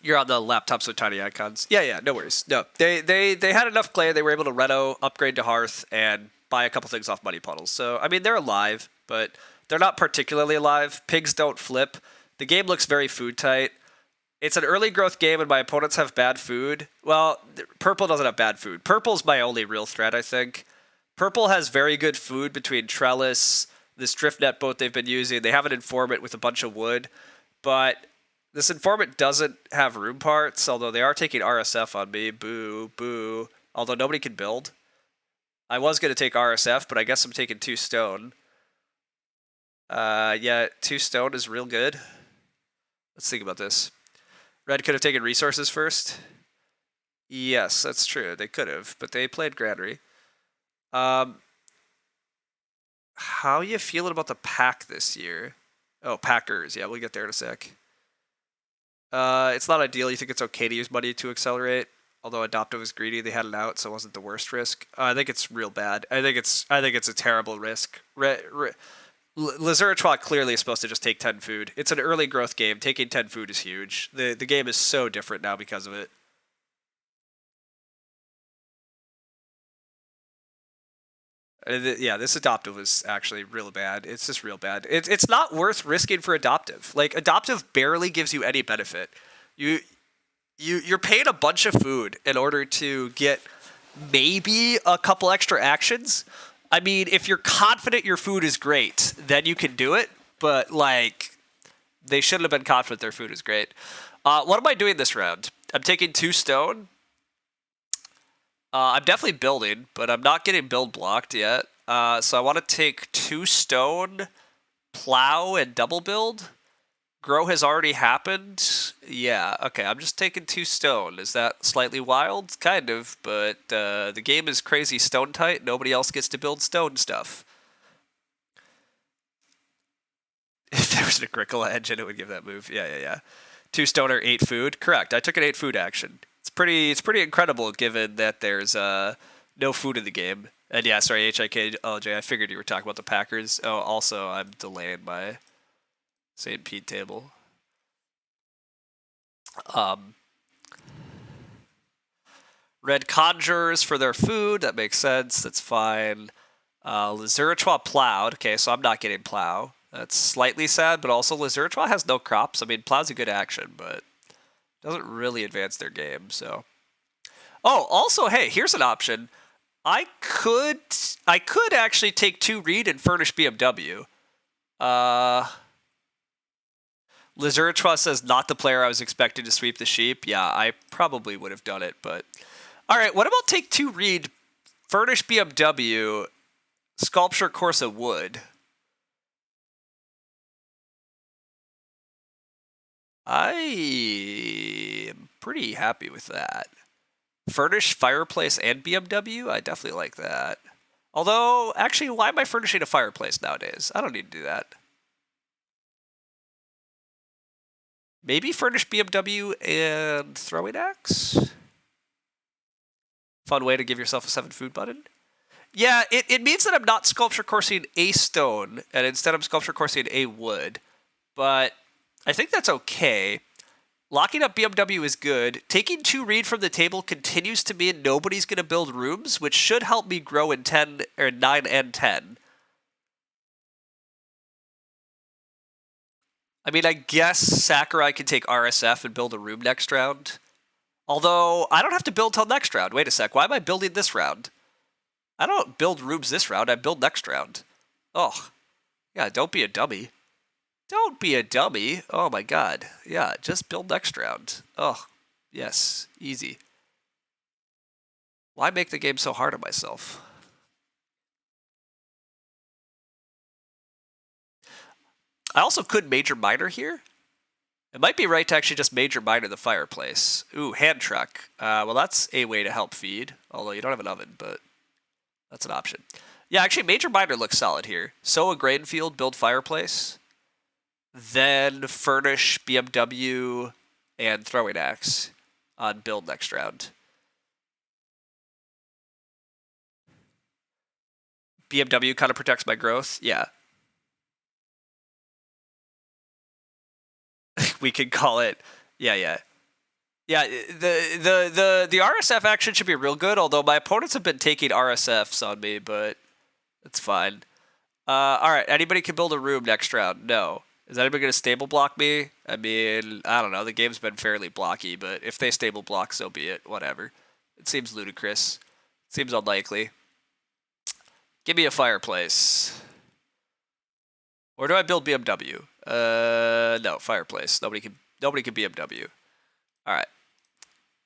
you're on the laptop, so tiny icons. Yeah, no worries. No, they had enough clay. They were able to reno, upgrade to hearth, and buy a couple things off muddy puddles. So I mean, they're alive, but they're not particularly alive. Pigs don't flip. The game looks very food tight. It's an early growth game, and my opponents have bad food. Well, purple doesn't have bad food. Purple's my only real threat, I think. Purple has very good food between trellis, this drift net boat they've been using. They have an informant with a bunch of wood, but this informant doesn't have room parts, although they are taking RSF on me. Boo, boo. Although nobody can build. I was going to take RSF, but I guess I'm taking 2 stone. Yeah, 2 stone is real good. Let's think about this. Red could have taken resources first. Yes, that's true. They could have, but they played Granary. How you feeling about the pack this year? Oh, Packers. Yeah, we'll get there in a sec. It's not ideal. You think it's okay to use money to accelerate? Although Adoptive was greedy, they had it out, so it wasn't the worst risk. I think it's real bad. I think it's a terrible risk. Lazurichois clearly is supposed to just take 10 food. It's an early growth game. Taking 10 food is huge. The game is so different now because of it. Yeah, this adoptive is actually real bad. It's just real bad. It's not worth risking for adoptive. Like, adoptive barely gives you any benefit. you're paying a bunch of food in order to get maybe a couple extra actions. I mean, if you're confident your food is great, then you can do it. But like, they shouldn't have been confident their food is great. What am I doing this round? I'm taking 2 stone. I'm definitely building, but I'm not getting build blocked yet. So I want to take 2 stone, plow, and double build. Grow has already happened. Yeah, okay, I'm just taking 2 stone. Is that slightly wild? Kind of, but the game is crazy stone tight. Nobody else gets to build stone stuff. If there was an Agricola engine, it would give that move. Yeah. 2 stone or 8 food. Correct. I took an 8 food action. It's pretty incredible given that there's no food in the game. And yeah, sorry, HIKLJ, I figured you were talking about the Packers. Oh, also, I'm delaying my St. Pete table. Red Conjurers for their food. That makes sense. That's fine. Lizuratois plowed. Okay, so I'm not getting plow. That's slightly sad, but also Lizuratois has no crops. I mean, plow's a good action, but doesn't really advance their game, so. Oh, also, hey, here's an option. I could actually take 2 reed and furnish BMW. Lizuratois says not the player I was expecting to sweep the sheep. Yeah, I probably would have done it, but all right. What about take 2 reed, furnish BMW, sculpture Corsa wood? I am pretty happy with that. Furnish fireplace and BMW? I definitely like that. Although, actually, why am I furnishing a fireplace nowadays? I don't need to do that. Maybe furnish BMW and throwing axe? Fun way to give yourself a 7 food button. Yeah, it means that I'm not sculpture coursing a stone, and instead I'm sculpture coursing a wood. But I think that's okay. Locking up BMW is good. Taking 2 reed from the table continues to mean nobody's going to build rooms, which should help me grow in 10 or 9 and 10. I mean, I guess Sakurai can take RSF and build a room next round. Although, I don't have to build till next round. Wait a sec, why am I building this round? I don't build rooms this round, I build next round. Oh, yeah, don't be a dummy. Don't be a dummy. Oh my god. Yeah, just build next round. Oh, yes, easy. Why make the game so hard on myself? I also could major minor here. It might be right to actually just major minor the fireplace. Ooh, hand truck. Well, that's a way to help feed. Although you don't have an oven, but that's an option. Yeah, actually, major minor looks solid here. Sow a grain field, build fireplace. Then furnish BMW and throwing axe on build next round. BMW kind of protects my growth. Yeah. We could call it. Yeah. The RSF action should be real good, although my opponents have been taking RSFs on me, but it's fine. Alright, anybody can build a room next round. No. Is anybody going to stable block me? I mean, I don't know. The game's been fairly blocky, but if they stable block, so be it. Whatever. It seems ludicrous. Seems unlikely. Give me a fireplace. Or do I build BMW? No, fireplace. Nobody can BMW. Alright.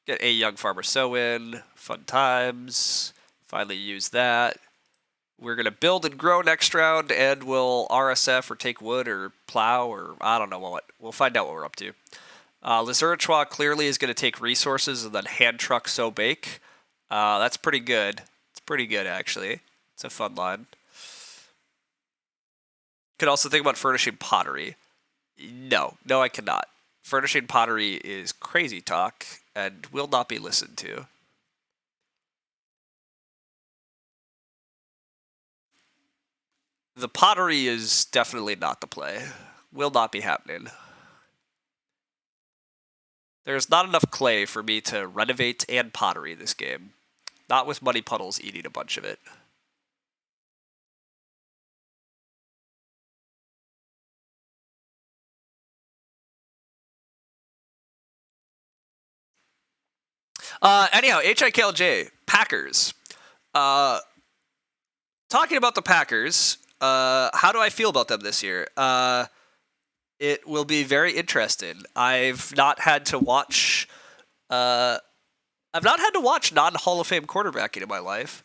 Get a young farmer sow in. Fun times. Finally use that. We're going to build and grow next round, and we'll RSF or take wood or plow or I don't know what. We'll find out what we're up to. Lizuratois clearly is going to take resources and then hand truck sow bake. That's pretty good. It's pretty good, actually. It's a fun line. Could also think about furnishing pottery. No, I cannot. Furnishing pottery is crazy talk and will not be listened to. The pottery is definitely not the play. Will not be happening. There's not enough clay for me to renovate and pottery this game. Not with Muddy Puddles eating a bunch of it. Anyhow, HIKLJ, Packers. Talking about the Packers, how do I feel about them this year? It will be very interesting. I've not had to watch non-Hall of Fame quarterbacking in my life.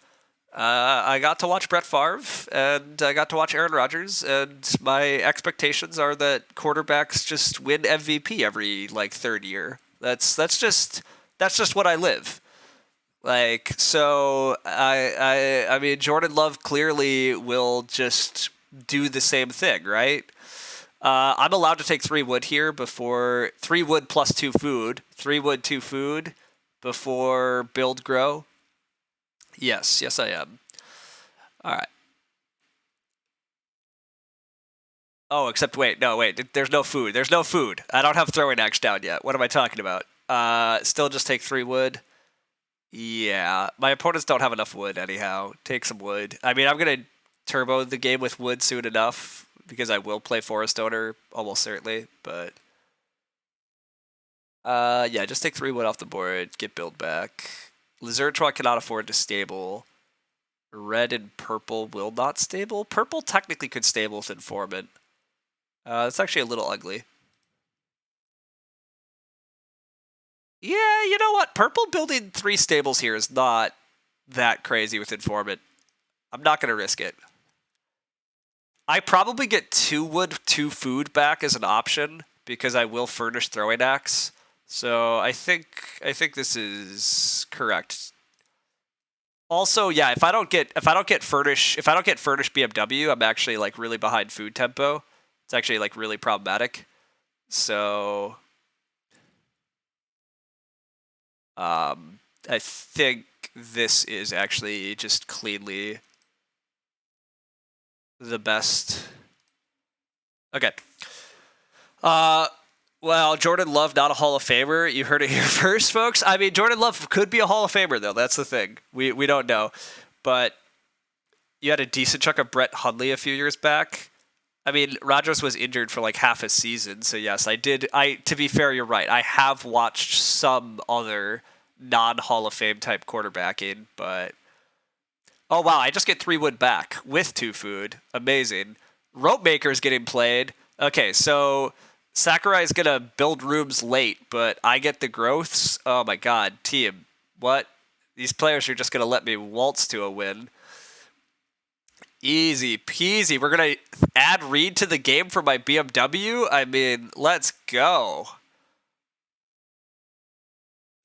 I got to watch Brett Favre, and I got to watch Aaron Rodgers, and my expectations are that quarterbacks just win MVP every like third year. That's just what I live. Like, so I mean, Jordan Love clearly will just do the same thing, right? I'm allowed to take 3 wood here before 3 wood plus 2 food. 3 wood, 2 food before build grow. Yes, I am. All right. Oh, except wait. There's no food. I don't have throwing axe down yet. What am I talking about? Still just take 3 wood. Yeah, my opponents don't have enough wood anyhow. Take some wood. I mean, I'm gonna turbo the game with wood soon enough because I will play Forest Owner almost certainly. But yeah, just take 3 wood off the board. Get build back. Lizardtron cannot afford to stable. Red and purple will not stable. Purple technically could stable with Informant. It's actually a little ugly. Yeah, you know what? Purple building 3 stables here is not that crazy with Informant. I'm not going to risk it. I probably get 2 wood, 2 food back as an option because I will furnish throwing axe. So I think this is correct. Also, yeah, if I don't get furnish BMW, I'm actually like really behind food tempo. It's actually like really problematic. So I think this is actually just cleanly the best. Okay. Well, Jordan Love, not a Hall of Famer. You heard it here first, folks. I mean, Jordan Love could be a Hall of Famer, though. That's the thing. We don't know. But you had a decent chunk of Brett Hundley a few years back. I mean, Rodgers was injured for like half a season, so yes, I did. To be fair, you're right. I have watched some other non-Hall of Fame type quarterbacking, but oh wow, I just get 3 wood back with 2 food. Amazing. Rope Maker's getting played. Okay, so Sakurai is gonna build rooms late, but I get the growths. Oh my god, team, what? These players are just gonna let me waltz to a win. Easy peasy. We're going to add Reed to the game for my BMW. I mean, let's go.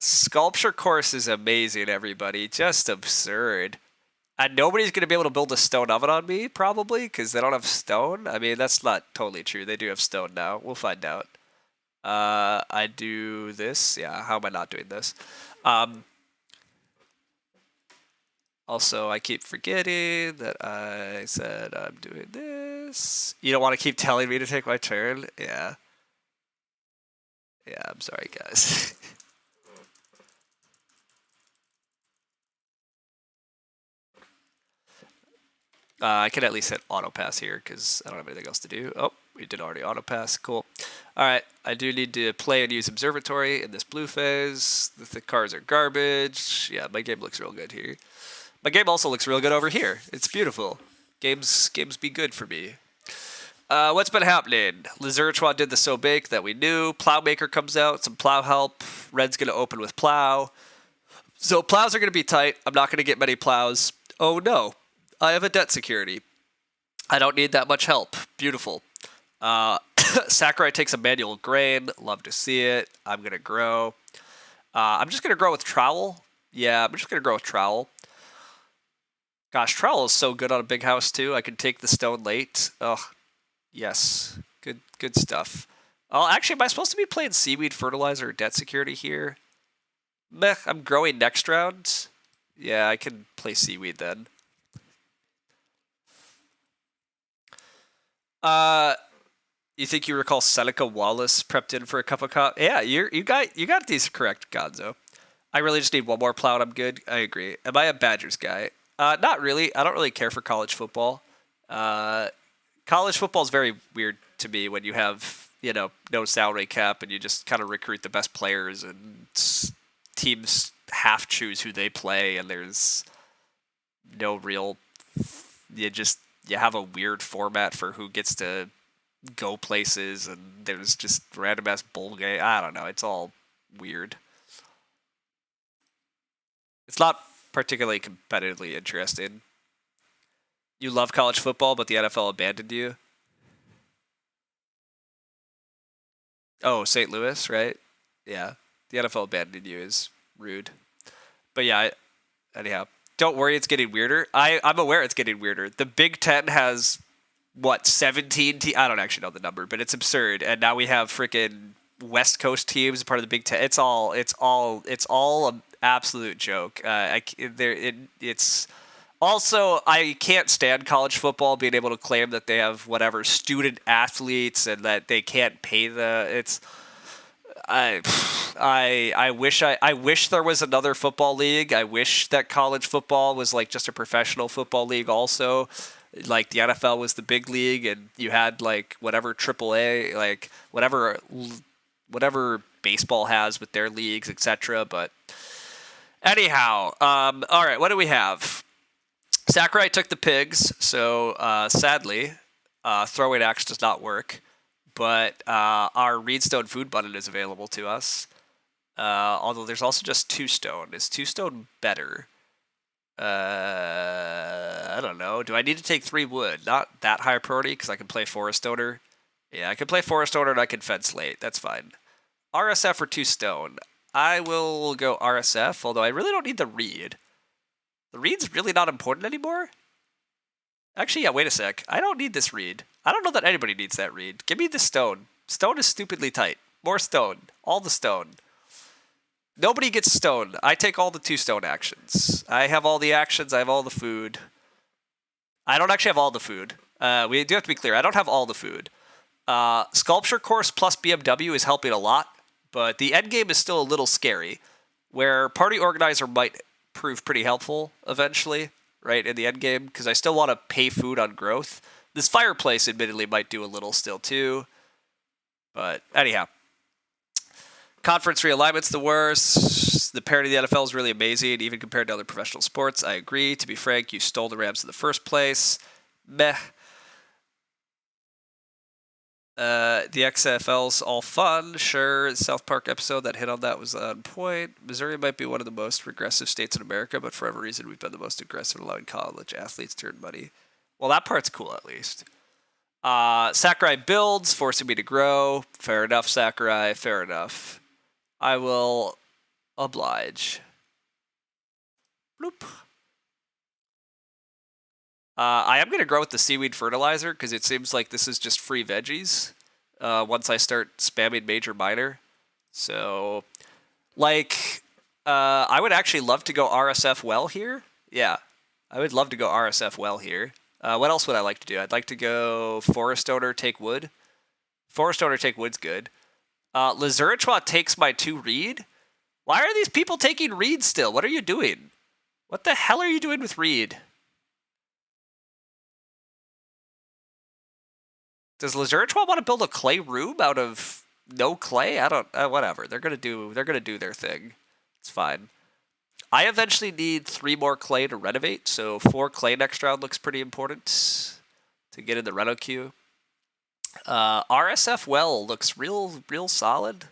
Sculpture course is amazing, everybody. Just absurd. And nobody's going to be able to build a stone oven on me, probably, because they don't have stone. I mean, that's not totally true. They do have stone now. We'll find out. I do this. Yeah, how am I not doing this? Also, I keep forgetting that I said I'm doing this. You don't want to keep telling me to take my turn? Yeah. Yeah, I'm sorry, guys. I can at least hit auto pass here because I don't have anything else to do. Oh, we did already auto pass. Cool. All right, I do need to play and use Observatory in this blue phase. The cards are garbage. Yeah, my game looks real good here. My game also looks real good over here. It's beautiful. Games be good for me. What's been happening? Lizardtron did the So Bake that we knew. Plowmaker comes out. Some plow help. Red's going to open with plow. So plows are going to be tight. I'm not going to get many plows. Oh no. I have a debt security. I don't need that much help. Beautiful. Sakurai takes a manual grain. Love to see it. I'm going to grow. I'm just going to grow with trowel. Yeah, I'm just going to grow with trowel. Gosh, trowel is so good on a big house too. I can take the stone late. Oh, yes. Good stuff. Oh, actually, am I supposed to be playing seaweed fertilizer or debt security here? Meh, I'm growing next round. Yeah, I can play seaweed then. You think you recall Seneca Wallace prepped in for a cup of coffee? Yeah, you got these correct, Gonzo. I really just need one more plow and I'm good. I agree. Am I a Badgers guy? Not really. I don't really care for college football. College football is very weird to me when you have, no salary cap and you just kind of recruit the best players and teams half choose who they play, and there's no real. You have a weird format for who gets to go places, and there's just random ass bowl game. I don't know. It's all weird. It's not particularly competitively interesting. You love college football, but the NFL abandoned you. Oh, St. Louis, right? Yeah, the NFL abandoned you is rude. But yeah, anyhow, don't worry, it's getting weirder. I'm aware it's getting weirder. The Big Ten has what 17 I don't actually know the number, but it's absurd. And now we have freaking West Coast teams part of the Big Ten. It's all an absolute joke. It's also, I can't stand college football being able to claim that they have whatever student athletes and that they can't pay it's. I wish there was another football league. I wish that college football was like just a professional football league also. Like the NFL was the big league and you had like whatever AAA, like whatever baseball has with their leagues, etc. But anyhow, all right, what do we have? Sakurai took the pigs, so sadly, throwing axe does not work. But our Reedstone food button is available to us. Although there's also just 2 stone. Is 2 stone better? I don't know. Do I need to take 3 wood? Not that high priority because I can play Forest Owner. Yeah, I can play Forest Owner and I can fence slate. That's fine. RSF or 2 stone. I will go RSF, although I really don't need the reed. The reed's really not important anymore? Actually, yeah, wait a sec. I don't need this reed. I don't know that anybody needs that reed. Give me the stone. Stone is stupidly tight. More stone. All the stone. Nobody gets stone. I take all the 2 stone actions. I have all the actions. I have all the food. I don't actually have all the food. We do have to be clear. I don't have all the food. Sculpture course plus BMW is helping a lot, but the end game is still a little scary, where Party Organizer might prove pretty helpful eventually, right, in the end game, because I still want to pay food on growth. This Fireplace admittedly might do a little still too, but anyhow. Conference realignment's the worst. The parity of the NFL is really amazing, even compared to other professional sports. I agree. To be frank, you stole the Rams in the first place. Meh. The XFL's all fun, sure. The South Park episode that hit on that was on point. Missouri might be one of the most regressive states in America, but for every reason, we've been the most aggressive in allowing college athletes to earn money. Well, that part's cool, at least. Sakurai builds, forcing me to grow. Fair enough, Sakurai. Fair enough. I will oblige. Bloop. I am going to grow with the seaweed fertilizer because it seems like this is just free veggies once I start spamming major minor. So, like, I would actually love to go RSF well here. Yeah, I would love to go RSF well here. What else would I like to do? I'd like to go Forest Owner, take wood. Forest Owner, take wood's good. Lazurichwa takes my 2 reed. Why are these people taking reed still? What are you doing? What the hell are you doing with reed? Does Lazurichwa want to build a clay room out of no clay? I don't. Whatever. They're gonna do their thing. It's fine. I eventually need 3 more clay to renovate, so 4 clay next round looks pretty important to get in the reno queue. RSF well looks real solid.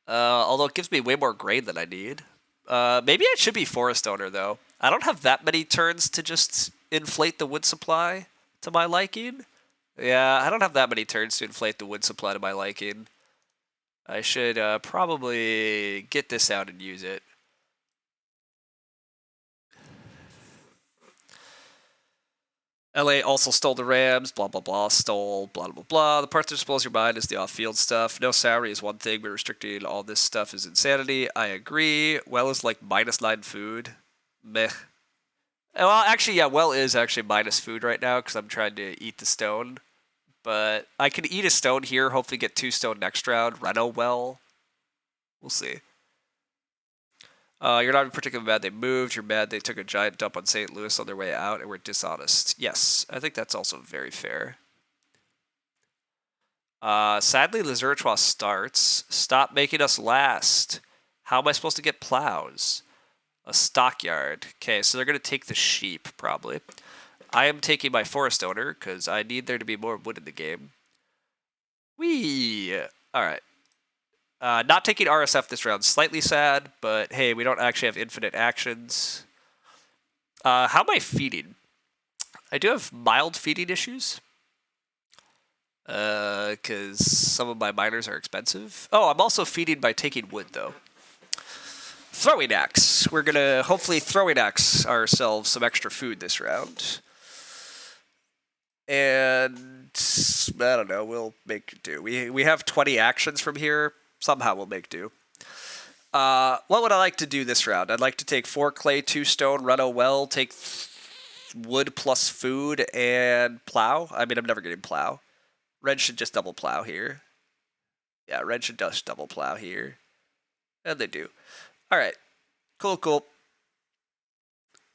Although it gives me way more grain than I need. Maybe I should be Forest Owner though. I don't have that many turns to just inflate the wood supply to my liking. Yeah, I don't have that many turns to inflate the wood supply to my liking. I should probably get this out and use it. LA also stole the Rams, blah, blah, blah, stole, blah, blah, blah. The part that just blows your mind is the off-field stuff. No salary is one thing, but restricting all this stuff is insanity. I agree. Well is like -9 food. Meh. Well, actually, yeah, well is actually minus food right now because I'm trying to eat the stone. But I can eat a stone here, hopefully get 2 stone next round. Reno well. We'll see. You're not particularly mad they moved. You're mad they took a giant dump on St. Louis on their way out and were dishonest. Yes, I think that's also very fair. Sadly, Lazurichwa starts. Stop making us last. How am I supposed to get plows? A stockyard. Okay, so they're going to take the sheep, probably. I am taking my forest owner, because I need there to be more wood in the game. Whee! Alright. Not taking RSF this round. Slightly sad, but hey, we don't actually have infinite actions. How am I feeding? I do have mild feeding issues. Because some of my miners are expensive. Oh, I'm also feeding by taking wood, though. Throwing axe. We're going to hopefully throwing axe ourselves some extra food this round. And I don't know, we'll make do. We have 20 actions from here. Somehow we'll make do. What would I like to do this round? I'd like to take 4 clay, 2 stone, run a well, take wood plus food, and plow. I mean, I'm never getting plow. Red should just double plow here. Yeah, red should just double plow here. And they do. Alright. Cool, cool.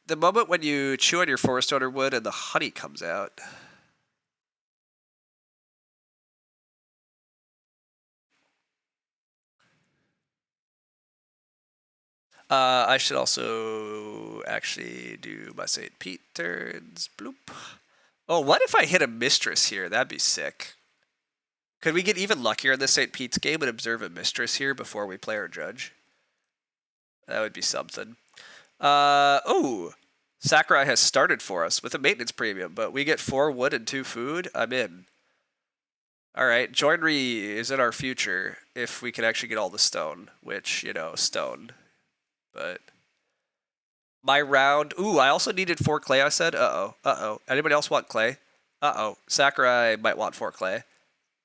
The moment when you chew on your forest owner wood and the honey comes out. I should also actually do my St. Pete turns. Bloop. Oh, what if I hit a mistress here? That'd be sick. Could we get even luckier in this St. Pete's game and observe a mistress here before we play our judge? That would be something. Oh, Sakurai has started for us with a maintenance premium, but we get 4 wood and 2 food. I'm in. Alright, joinery is in our future if we can actually get all the stone, which, you know, stone. But my round. Ooh, I also needed 4 clay, I said. Uh-oh. Anybody else want clay? Uh-oh. Sakurai might want 4 clay.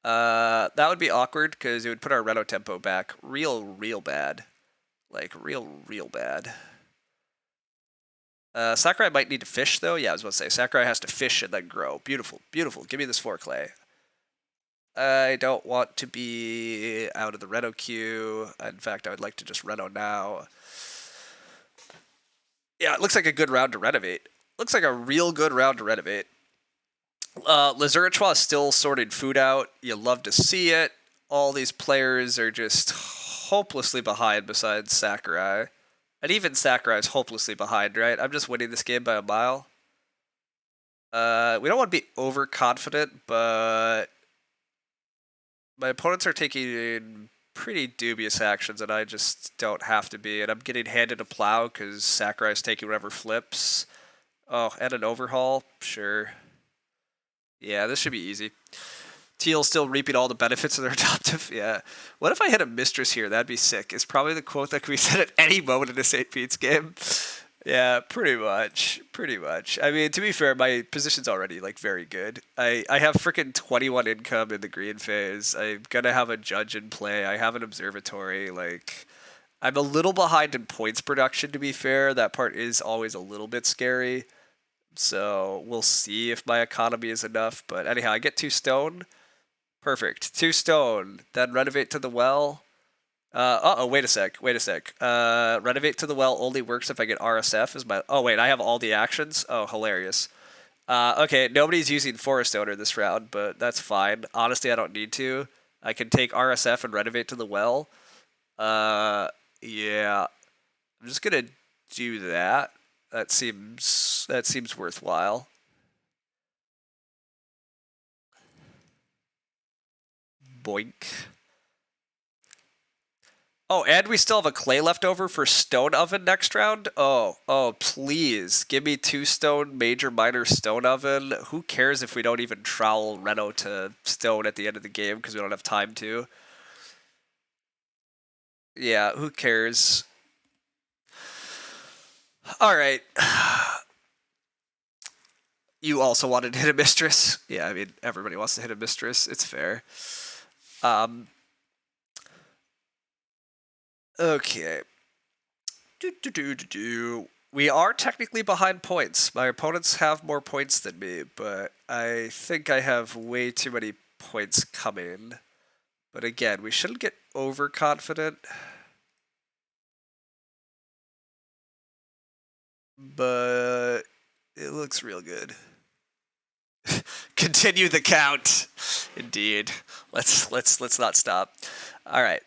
That would be awkward because it would put our reno tempo back real bad. Like, real bad. Sakurai might need to fish, though. Yeah, I was about to say. Sakurai has to fish and then grow. Beautiful. Give me this 4 clay. I don't want to be out of the reno queue. In fact, I would like to just reno now. Yeah, it looks like a good round to renovate. Looks like a real good round to renovate. Lazurichwa is still sorting food out. You love to see it. All these players are just hopelessly behind besides Sakurai. And even Sakurai is hopelessly behind, right? I'm just winning this game by a mile. We don't want to be overconfident, but my opponents are taking pretty dubious actions, and I just don't have to be. And I'm getting handed a plow because Sakurai's taking whatever flips. Oh, and an overhaul? Sure. Yeah, this should be easy. Teal's still reaping all the benefits of their adoptive. Yeah. What if I hit a mistress here? That'd be sick. It's probably the quote that can be said at any moment in a St. Pete's game. Yeah, pretty much. I mean, to be fair, my position's already, like, very good. I have freaking 21 income in the green phase. I'm gonna have a judge in play. I have an observatory. Like, I'm a little behind in points production, to be fair. That part is always a little bit scary. So we'll see if my economy is enough. But anyhow, I get 2 stone. Perfect. 2 stone. Then renovate to the well. Wait a sec. Renovate to the well only works if I get RSF as my... Oh, wait, I have all the actions? Oh, hilarious. Okay, nobody's using Forest Owner this round, but that's fine. Honestly, I don't need to. I can take RSF and renovate to the well. Yeah. I'm just gonna do that. That seems worthwhile. Boink. Oh, and we still have a clay left over for stone oven next round? Oh, please. Give me 2 stone, major, minor stone oven. Who cares if we don't even trowel reno to stone at the end of the game because we don't have time to? Yeah, who cares? Alright. You also wanted to hit a mistress? Yeah, I mean, everybody wants to hit a mistress. It's fair. Okay. We are technically behind points. My opponents have more points than me, but I think I have way too many points coming. But again, we shouldn't get overconfident. But it looks real good. Continue the count. Indeed. Let's not stop. All right.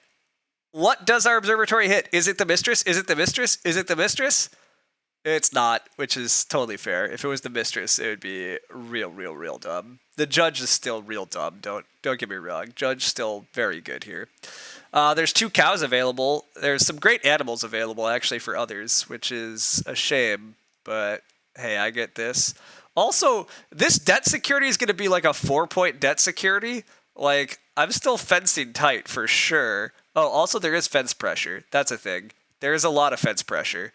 What does our observatory hit? Is it the mistress? Is it the mistress? Is it the mistress? It's not, which is totally fair. If it was the mistress, it would be real dumb. The judge is still real dumb. Don't get me wrong. Judge still very good here. There's 2 cows available. There's some great animals available actually for others, which is a shame. But hey, I get this. Also, this debt security is going to be like a 4-point debt security. Like, I'm still fencing tight for sure. Oh, also there is fence pressure. That's a thing. There is a lot of fence pressure.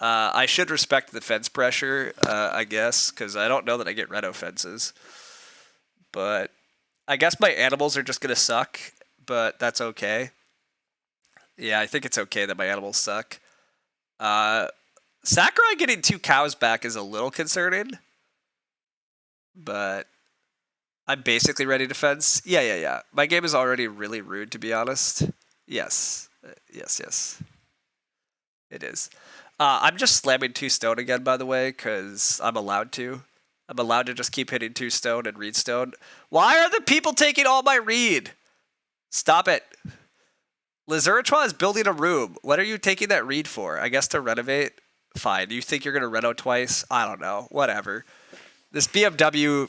I should respect the fence pressure, I guess, because I don't know that I get reno fences. But I guess my animals are just going to suck, but that's okay. Yeah, I think it's okay that my animals suck. Sakurai getting 2 cows back is a little concerning, but I'm basically ready to fence. Yeah. My game is already really rude, to be honest. Yes. Yes. It is. I'm just slamming 2 stone again, by the way, because I'm allowed to. I'm allowed to just keep hitting 2 stone and reed stone. Why are the people taking all my reed? Stop it. Lazuratua is building a room. What are you taking that reed for? I guess to renovate? Fine. You think you're going to reno twice? I don't know. Whatever. This BMW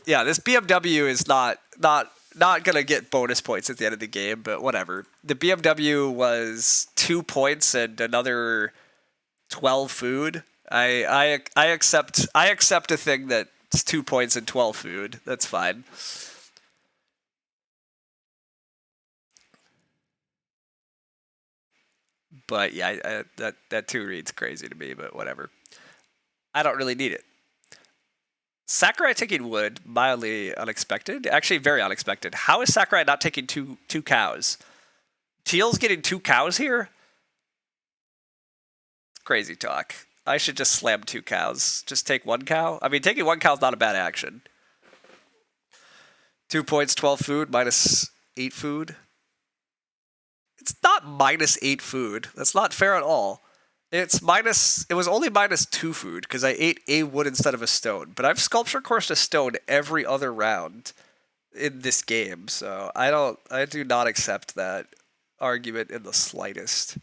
is not going to get bonus points at the end of the game, but whatever. The BMW was 2 points and another 12 food. I accept a thing that's 2 points and 12 food. That's fine. But yeah, that 2 reads crazy to me, but whatever. I don't really need it. Sakurai taking wood, mildly unexpected. Actually, very unexpected. How is Sakurai not taking two cows? Teal's getting 2 cows here? Crazy talk. I should just slam 2 cows. Just take 1 cow? I mean, taking 1 cow is not a bad action. 2 points, 12 food, minus 8 food. It's not minus 8 food. That's not fair at all. It was only minus 2 food because I ate a wood instead of a stone. But I've sculpture coursed a stone every other round in this game, so I do not accept that argument in the slightest.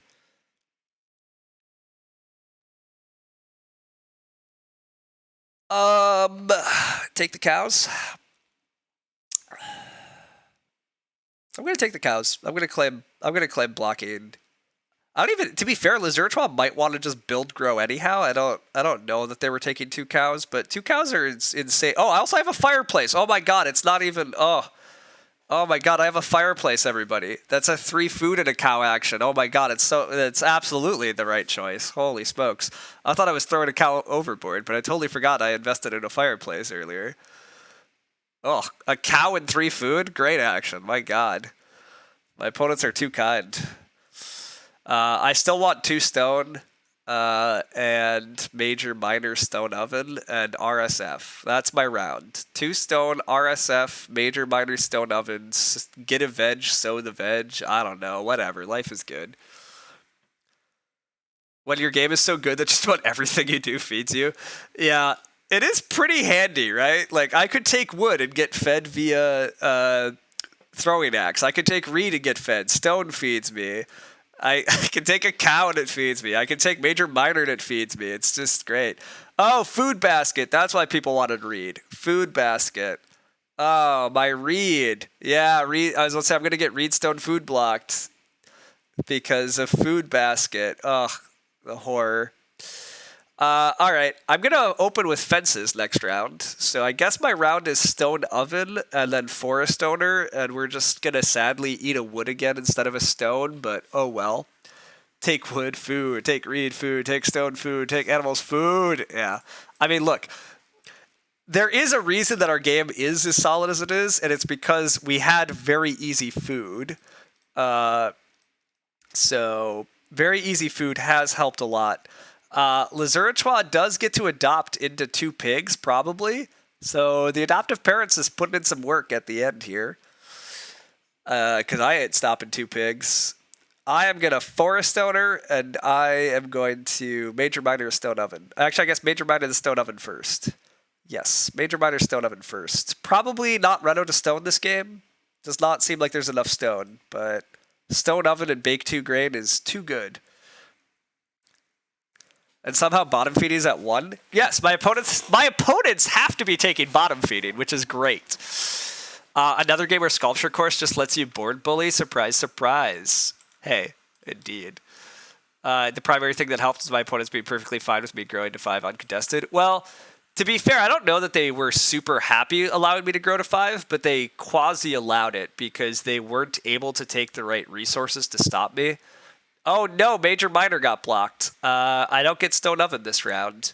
Take the cows. I'm gonna take the cows. I'm gonna claim blocking. I don't even. To be fair, Lazuratua might want to just build grow anyhow. I don't know that they were taking 2 cows, but 2 cows are insane. Oh, I also have a fireplace. Oh my god, it's not even. Oh my god, I have a fireplace. Everybody, that's a 3 food and a cow action. Oh my god, it's absolutely the right choice. Holy smokes! I thought I was throwing a cow overboard, but I totally forgot I invested in a fireplace earlier. Oh, a cow and 3 food? Great action. My god. My opponents are too kind. I still want 2 stone and major minor stone oven and RSF. That's my round. 2 stone, RSF, major minor stone ovens. Get a veg, sow the veg. I don't know. Whatever. Life is good. When your game is so good that just about everything you do feeds you. Yeah. It is pretty handy, right? Like, I could take wood and get fed via throwing axe. I could take reed and get fed. Stone feeds me. I can take a cow and it feeds me. I can take major minor and it feeds me. It's just great. Oh, food basket. That's why people wanted reed. Food basket. Oh, my reed. Yeah, reed. I was going to say, I'm going to get reedstone food blocked because of food basket. Ugh, the horror. All right, I'm gonna open with fences next round. So I guess my round is stone oven and then forest owner, and we're just gonna sadly eat a wood again instead of a stone. But oh well. Take wood food, take reed food, take stone food, take animals food. Yeah, I mean, look. There is a reason that our game is as solid as it is, and it's because we had very easy food. So very easy food has helped a lot. Lazuratua does get to adopt into 2 pigs, probably. So the adoptive parents is putting in some work at the end here. Because I ain't stopping 2 pigs. I am going to forest owner, and I am going to major minor stone oven. Actually, I guess major minor the stone oven first. Yes, major minor stone oven first. Probably not reno to stone this game. Does not seem like there's enough stone, but Stone oven and bake 2 grain is too good. And somehow bottom feeding is at 1. Yes, my opponents have to be taking bottom feeding, which is great. Another game where Sculpture Course just lets you board bully. Surprise, surprise. Hey, indeed. The primary thing that helped is my opponents being perfectly fine with me growing to 5 uncontested. Well, to be fair, I don't know that they were super happy allowing me to grow to 5, but they quasi-allowed it because they weren't able to take the right resources to stop me. Oh no, Major Minor got blocked. I don't get Stone Oven this round.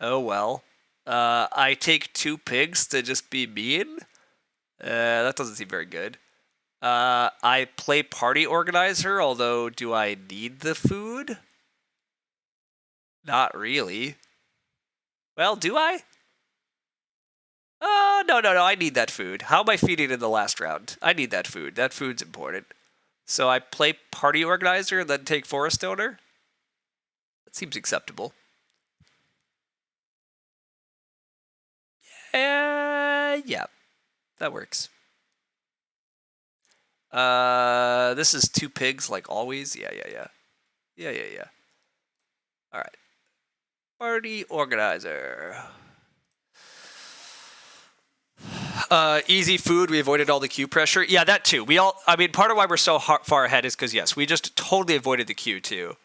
Oh well. I take 2 pigs to just be mean? That doesn't seem very good. I play Party Organizer, although do I need the food? Not really. Well, do I? Oh, no, I need that food. How am I feeding in the last round? I need that food. That food's important. So I play Party Organizer and then take Forest Owner? That seems acceptable. Yeah, that works. This is 2 pigs like always. Yeah. All right. Party Organizer. Easy food. We avoided all the queue pressure. Yeah, that too. Part of why we're so far ahead is because, yes, we just totally avoided the queue too.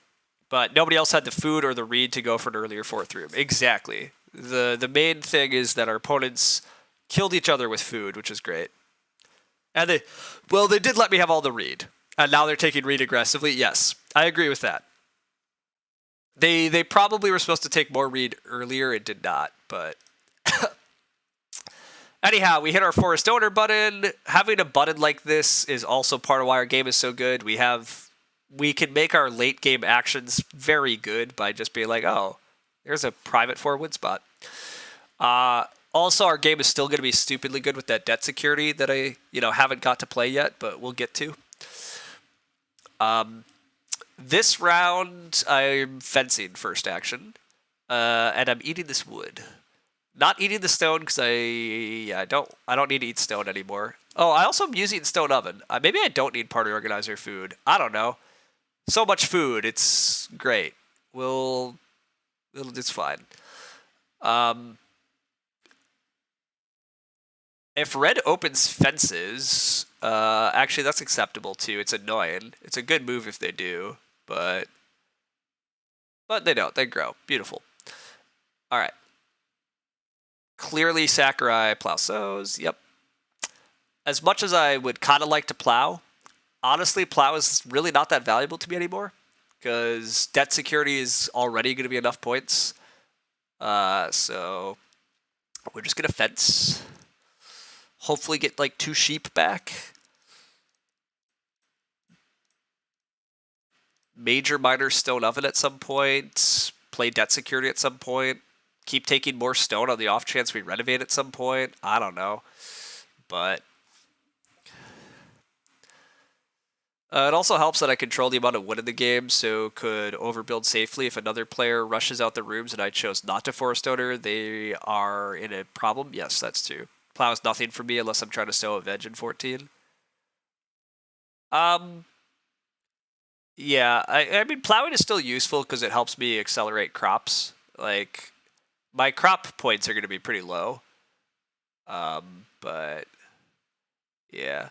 But nobody else had the food or the read to go for an earlier 4th room. Exactly. The main thing is that our opponents killed each other with food, which is great. And they did let me have all the read. And now they're taking read aggressively. Yes, I agree with that. They probably were supposed to take more read earlier. It did not, but... Anyhow, we hit our Forest Owner button. Having a button like this is also part of why our game is so good. We can make our late game actions very good by just being like, oh, there's a private 4 win spot. Also, our game is still going to be stupidly good with that debt security that I haven't got to play yet, but we'll get to. This round, I'm fencing first action, and I'm eating this wood. Not eating the stone because I don't need to eat stone anymore. Oh, I also am using Stone Oven. Maybe I don't need Party Organizer food. I don't know. So much food, it's great. It's fine. If red opens fences, actually that's acceptable too. It's annoying. It's a good move if they do, but they don't. They grow. Beautiful. All right. Clearly Sakurai plow sows. Yep. As much as I would kind of like to plow, honestly, plow is really not that valuable to me anymore because debt security is already going to be enough points. So we're just going to fence. Hopefully get like 2 sheep back. Major Minor Stone Oven at some point. Play debt security at some point. Keep taking more stone on the off chance we renovate at some point. I don't know. But it also helps that I control the amount of wood in the game, so could overbuild safely. If another player rushes out the rooms and I chose not to Forest Owner, they are in a problem. Yes, that's true. Plow is nothing for me unless I'm trying to sow a veg in 14. Yeah, I mean, plowing is still useful because it helps me accelerate crops. Like, my crop points are going to be pretty low. But yeah.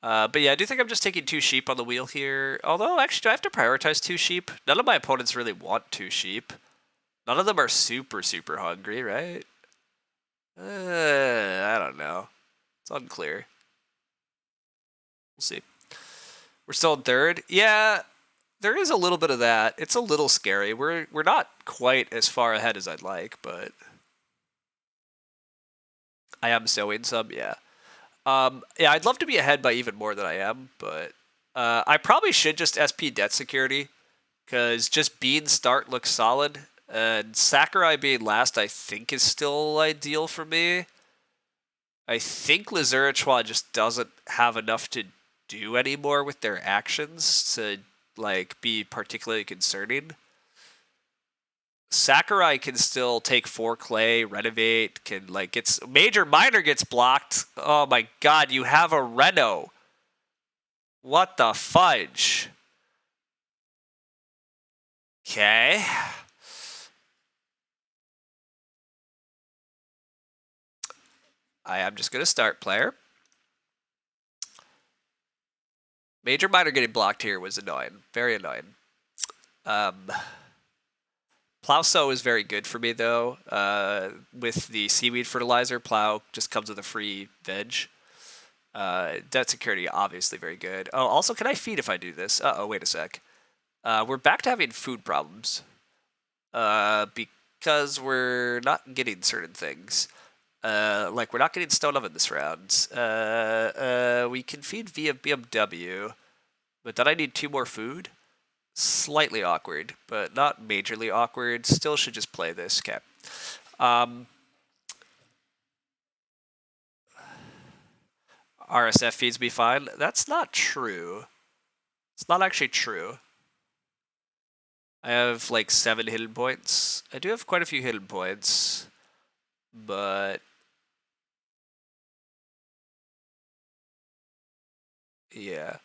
But yeah, I do think I'm just taking 2 sheep on the wheel here. Although, actually, do I have to prioritize 2 sheep? None of my opponents really want 2 sheep. None of them are super, super hungry, right? I don't know. It's unclear. We'll see. We're still in 3rd. Yeah, there is a little bit of that. It's a little scary. We're not quite as far ahead as I'd like, but I am sowing some, yeah. Yeah, I'd love to be ahead by even more than I am, but I probably should just SP debt security because just being start looks solid, and Sakurai being last I think is still ideal for me. I think Lazurichwa just doesn't have enough to do anymore with their actions to like be particularly concerning. Sakurai can still take 4 clay, renovate, can like gets major minor gets blocked. Oh my god, you have a Reno. What the fudge? Okay. I am just gonna start player. Major minor getting blocked here was annoying. Very annoying. Plow is very good for me though. With the seaweed fertilizer, Plow just comes with a free veg. Debt security, obviously very good. Oh, also, can I feed if I do this? Uh-oh, wait a sec. We're back to having food problems. Because we're not getting certain things. Like, we're not getting stone oven this round. We can feed via BMW, but then I need 2 more food. Slightly awkward, but not majorly awkward. Still should just play this. Okay. RSF feeds me fine. That's not true. It's not actually true. I have like 7 hidden points. I do have quite a few hidden points, but yeah.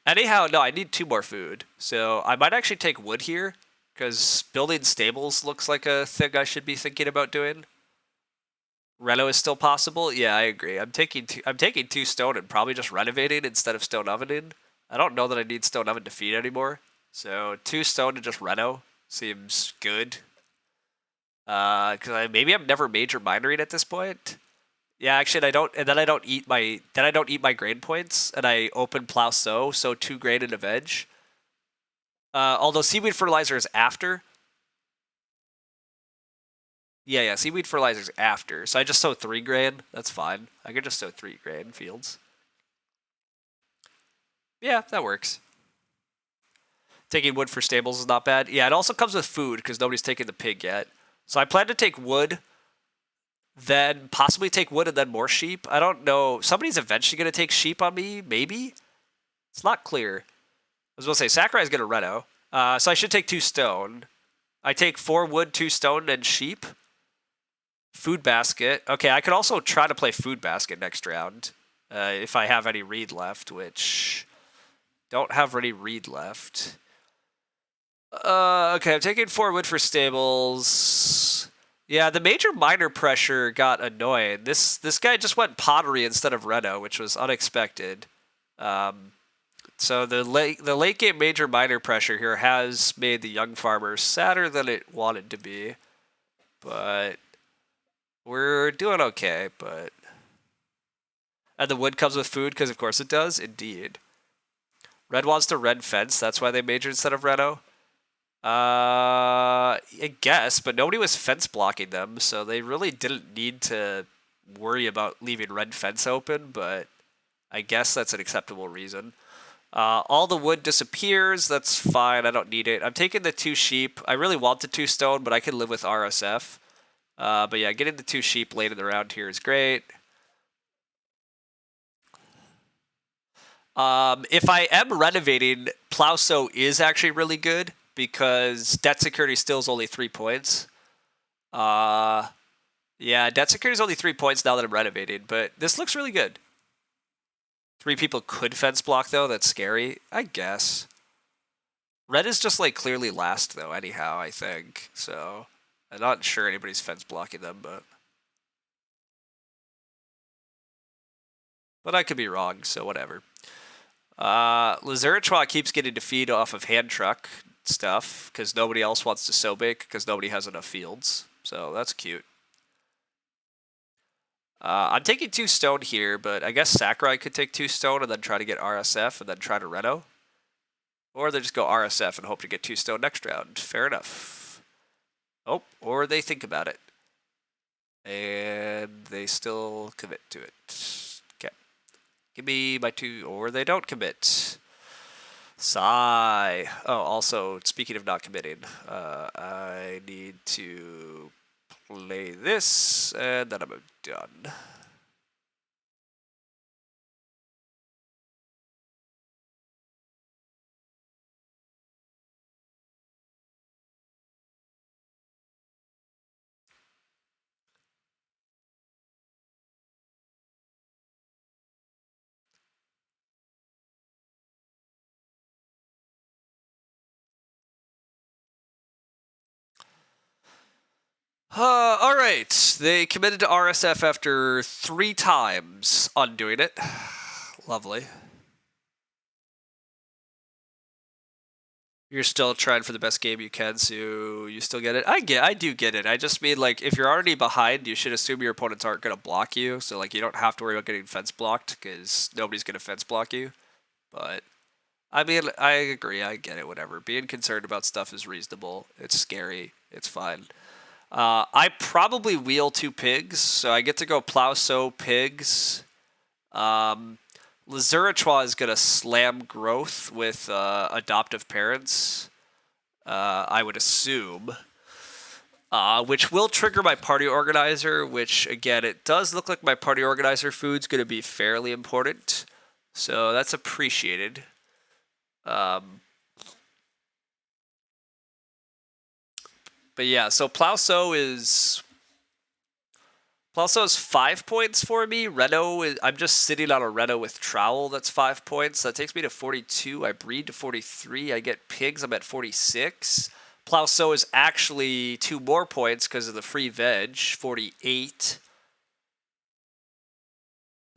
Anyhow, no, I need 2 more food. So I might actually take wood here, because building stables looks like a thing I should be thinking about doing. Reno is still possible. Yeah, I agree. I'm taking 2 stone and probably just renovating instead of stone ovening. I don't know that I need stone oven to feed anymore. So 2 stone and just reno seems good. Because maybe I'm never major minoring at this point. Yeah, actually, I don't, and then I don't eat my grain points, and I open plow so 2 grain and a veg. Although seaweed fertilizer is after. Yeah, seaweed fertilizer's after. So I just sow 3 grain. That's fine. I could just sow 3 grain fields. Yeah, that works. Taking wood for stables is not bad. Yeah, it also comes with food because nobody's taken the pig yet. So I plan to take wood, then possibly take wood and then more sheep. I don't know. Somebody's eventually going to take sheep on me, maybe? It's not clear. I was going to say, Sakurai's going to reno. So I should take 2 stone. I take 4 wood, 2 stone, and sheep. Food basket. Okay, I could also try to play food basket next round. If I have any reed left, which... Don't have any reed left. Okay, I'm taking 4 wood for stables. Yeah, the major minor pressure got annoying. This guy just went pottery instead of reno, which was unexpected. So the late game major minor pressure here has made the young farmer sadder than it wanted to be. But we're doing okay, but... And the wood comes with food, because of course it does. Indeed. Red wants to red fence, that's why they majored instead of reno. I guess, but nobody was fence blocking them, so they really didn't need to worry about leaving red fence open, but I guess that's an acceptable reason. All the wood disappears, that's fine, I don't need it. I'm taking the 2 sheep. I really want the 2 stone, but I can live with RSF. But yeah, getting the 2 sheep late in the round here is great. If I am renovating, Plowso is actually really good because debt security still is only 3 points. Yeah, debt security is only 3 points now that I'm renovating, but this looks really good. 3 people could fence block though. That's scary, I guess. Red is just like clearly last though. Anyhow, I think so. I'm not sure anybody's fence blocking them, but I could be wrong. So whatever. Lazurichwa keeps getting to feed off of hand truck stuff because nobody else wants to sow bake because nobody has enough fields. So that's cute. I'm taking 2 stone here, but I guess Sakurai could take 2 stone and then try to get RSF and then try to reno. Or they just go RSF and hope to get 2 stone next round. Fair enough. Oh, or they think about it. And they still commit to it. Okay. Give me my 2, or they don't commit. Sigh. Oh, also, speaking of not committing, I need to play this, and then I'm done. All right. They committed to RSF after 3 times undoing it. Lovely. You're still trying for the best game you can, so you still get it. I do get it. I just mean, like, if you're already behind, you should assume your opponents aren't going to block you. So, like, you don't have to worry about getting fence blocked because nobody's going to fence block you. But I mean, I agree. I get it. Whatever. Being concerned about stuff is reasonable. It's scary. It's fine. I probably wheel 2 pigs, so I get to go plow sow pigs. Lazurichwa is going to slam growth with adoptive parents, I would assume, which will trigger my party organizer, which, again, it does look like my party organizer food's going to be fairly important, so that's appreciated. But yeah, so plow sow is 5 points for me. Reno is, I'm just sitting on a Reno with trowel. That's 5 points. That takes me to 42. I breed to 43. I get pigs. I'm at 46. Plow sow is actually 2 more points because of the free veg. 48.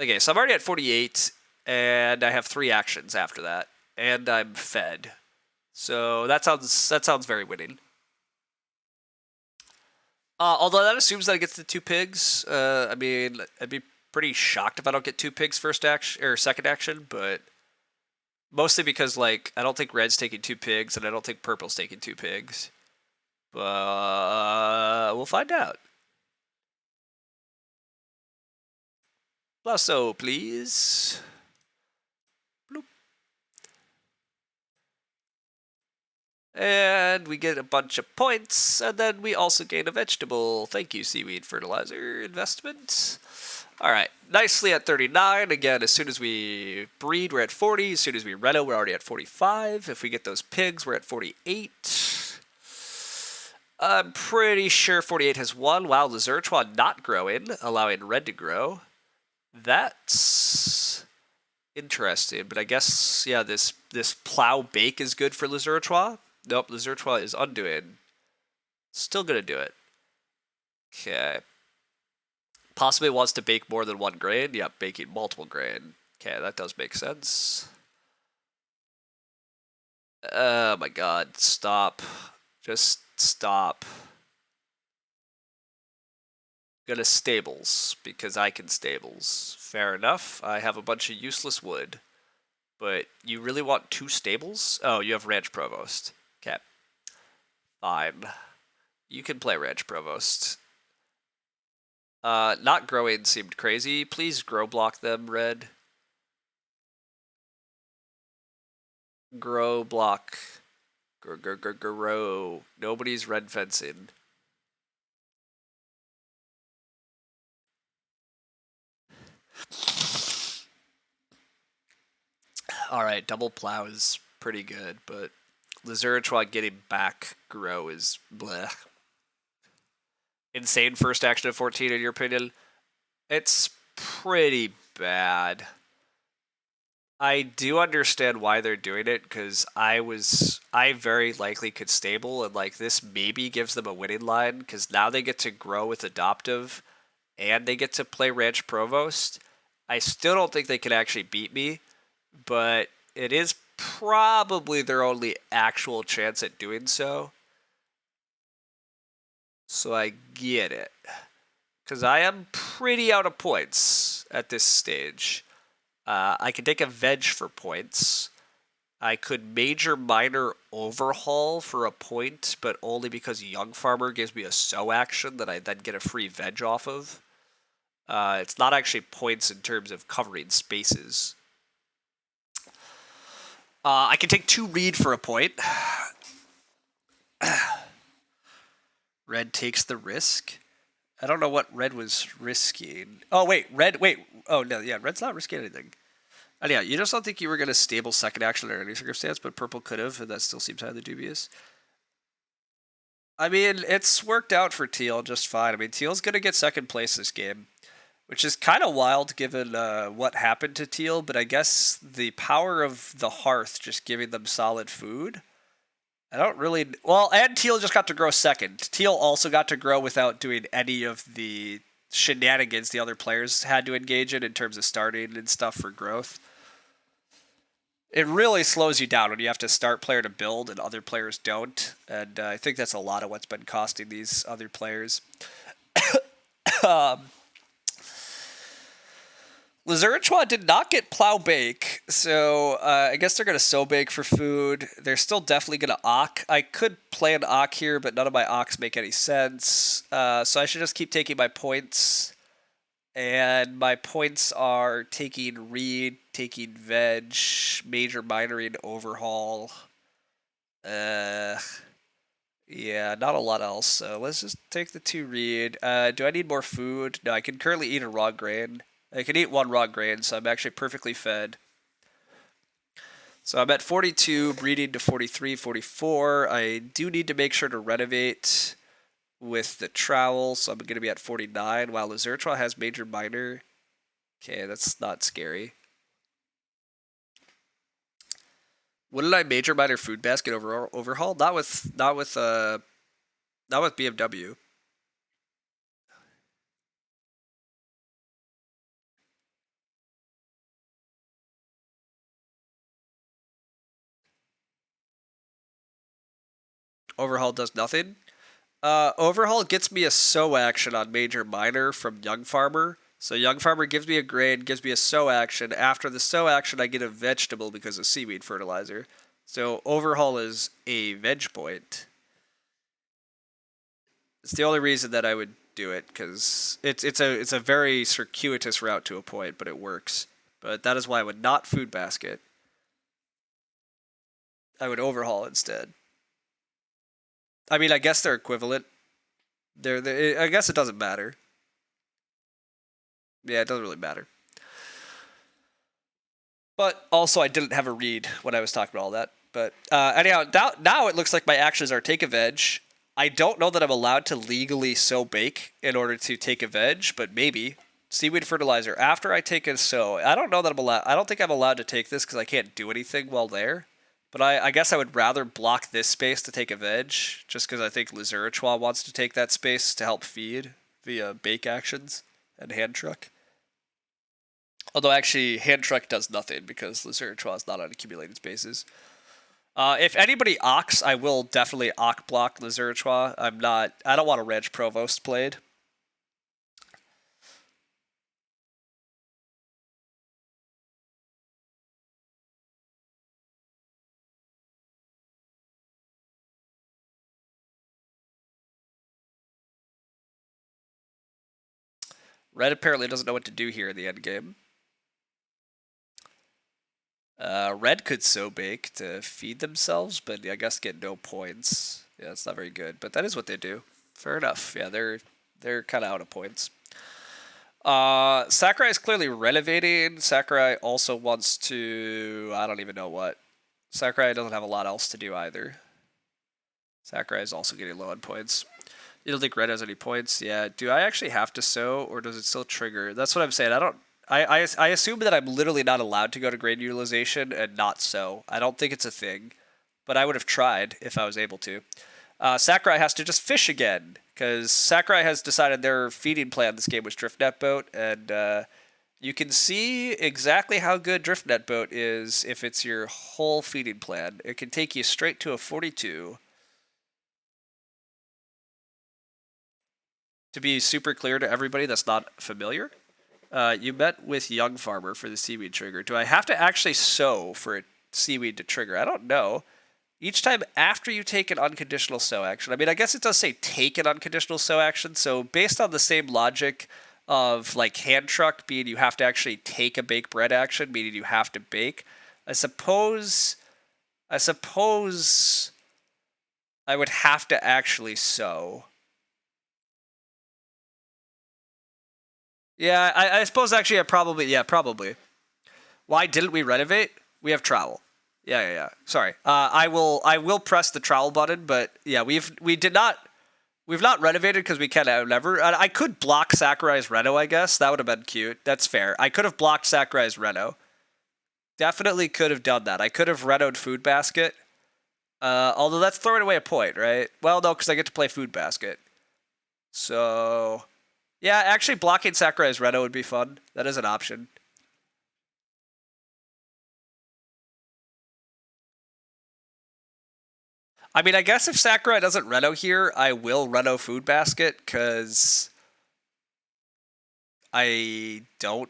Okay, so I'm already at 48, and I have 3 actions after that, and I'm fed. So that sounds very winning. Although that assumes that I get the 2 pigs. I mean, I'd be pretty shocked if I don't get 2 pigs first action or second action, but mostly because, like, I don't think red's taking 2 pigs, and I don't think purple's taking 2 pigs. But we'll find out. Lasso, please. Bloop. And we get a bunch of points, and then we also gain a vegetable. Thank you, seaweed fertilizer investment. All right, nicely at 39. Again, as soon as we breed, we're at 40. As soon as we reno, we're already at 45. If we get those pigs, we're at 48. I'm pretty sure 48 has won. Wow, Lazurchwa not growing, allowing red to grow. That's interesting, but I guess, yeah, this plow bake is good for Lazurchwa. Nope, Lazurchwa is undoing. Still gonna do it. Okay. Possibly wants to bake more than 1 grain. Yep, baking multiple grain. Okay, that does make sense. Oh my god, stop. Just stop. Gonna stables, because I can stables. Fair enough. I have a bunch of useless wood. But you really want 2 stables? Oh, you have Ranch Provost. Okay. Fine. You can play Ranch Provost. Not growing seemed crazy. Please grow block them, red. Grow block. Grow. Nobody's red fencing. Alright, double plow is pretty good, but Lazurichwa getting back grow is bleh. Insane first action of 14 in your opinion? It's pretty bad. I do understand why they're doing it, because I very likely could stable, and like this maybe gives them a winning line, because now they get to grow with adoptive, and they get to play Ranch Provost. I still don't think they can actually beat me, but it is probably their only actual chance at doing so. So I get it. Because I am pretty out of points at this stage. I can take a veg for points. I could major minor overhaul for a point, but only because Young Farmer gives me a sow action that I then get a free veg off of. It's not actually points in terms of covering spaces. I can take 2 reed for a point. Red takes the risk. I don't know what red was risking. Oh, wait, Oh, no, yeah, red's not risking anything. And yeah, you just don't think you were going to stable second action under any circumstance, but purple could have, and that still seems highly dubious. I mean, it's worked out for teal just fine. I mean, teal's going to get second place this game, which is kind of wild given what happened to teal, but I guess the power of the hearth just giving them solid food I don't really. Well, and Teal just got to grow second. Teal also got to grow without doing any of the shenanigans the other players had to engage in terms of starting and stuff for growth. It really slows you down when you have to start player to build and other players don't. And I think that's a lot of what's been costing these other players. Lazurichwa did not get plow bake, so I guess they're going to sow bake for food. They're still definitely going to ock. I could play an ock here, but none of my ocks make any sense. So I should just keep taking my points. And my points are taking reed, taking veg, major minoring, overhaul. Yeah, not a lot else. So let's just take the 2 reed. Do I need more food? No, I can currently eat a raw grain. I can eat 1 raw grain, so I'm actually perfectly fed. So I'm at 42, breeding to 43, 44. I do need to make sure to renovate with the trowel, so I'm going to be at 49. While Lazurtwa has major minor. Okay, that's not scary. What did I major minor food basket overhaul? Not with BMW. Overhaul does nothing. Overhaul gets me a sow action on major minor from Young Farmer. So Young Farmer gives me a grain, gives me a sow action. After the sow action, I get a vegetable because of seaweed fertilizer. So Overhaul is a veg point. It's the only reason that I would do it, because it's a very circuitous route to a point, but it works. But that is why I would not food basket. I would Overhaul instead. I mean, I guess they're equivalent. I guess it doesn't matter. Yeah, it doesn't really matter. But also, I didn't have a read when I was talking about all that. But anyhow, now it looks like my actions are take a veg. I don't know that I'm allowed to legally sow bake in order to take a veg, but maybe. Seaweed fertilizer. After I take a sow, I don't know that I'm allowed. I don't think I'm allowed to take this because I can't do anything while there. But I guess I would rather block this space to take a veg, just because I think Lazurichwa wants to take that space to help feed via bake actions and hand truck. Although actually, hand truck does nothing because Lazurichwa is not on accumulated spaces. If anybody ocks, I will definitely ock block Lazurichwa. I don't want a Reg Provost played. Red apparently doesn't know what to do here in the end game. Red could sow bake to feed themselves, but I guess get no points. Yeah, it's not very good, but that is what they do. Fair enough. Yeah, they're kind of out of points. Sakurai is clearly renovating. Sakurai also wants to... I don't even know what. Sakurai doesn't have a lot else to do either. Sakurai is also getting low on points. You don't think Red has any points? Yeah. Do I actually have to sow, or does it still trigger? That's what I'm saying. I assume that I'm literally not allowed to go to grain utilization and not sow. I don't think it's a thing, but I would have tried if I was able to. Sakurai has to just fish again, because Sakurai has decided their feeding plan this game was Driftnet Boat, and you can see exactly how good Driftnet Boat is if it's your whole feeding plan. It can take you straight to a 42. To be super clear to everybody that's not familiar, you met with Young Farmer for the seaweed trigger. Do I have to actually sow for a seaweed to trigger? I don't know. Each time after you take an unconditional sow action, I mean, I guess it does say take an unconditional sow action, so based on the same logic of like hand truck being you have to actually take a bake bread action, meaning you have to bake, I suppose I would have to actually sow. Yeah, I suppose actually probably. Why didn't we renovate? We have trowel. Yeah. Sorry. I will press the trowel button, but yeah, we've not renovated because we can never. I could block Sakurai's Reno, I guess. That would have been cute. That's fair. I could have blocked Sakurai's Reno. Definitely could have done that. I could have Renoed Food Basket Although that's throwing away a point, right? Well, no, because I get to play Food Basket. So, yeah, actually blocking Sakurai's Reno would be fun. That is an option. I mean, I guess if Sakurai doesn't Reno here, I will Reno Food Basket, because I don't.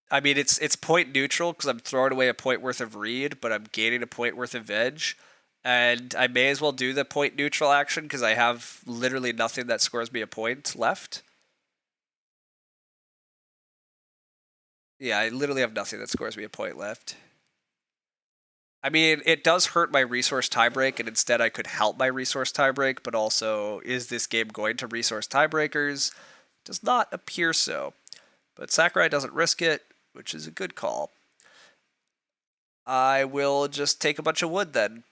I mean, it's point neutral because I'm throwing away a point worth of read, but I'm gaining a point worth of veg. And I may as well do the point neutral action because I have literally nothing that scores me a point left. Yeah, I literally have nothing that scores me a point left. I mean, it does hurt my resource tiebreak, and instead I could help my resource tiebreak, but also, is this game going to resource tiebreakers? Does not appear so. But Sakurai doesn't risk it, which is a good call. I will just take a bunch of wood then.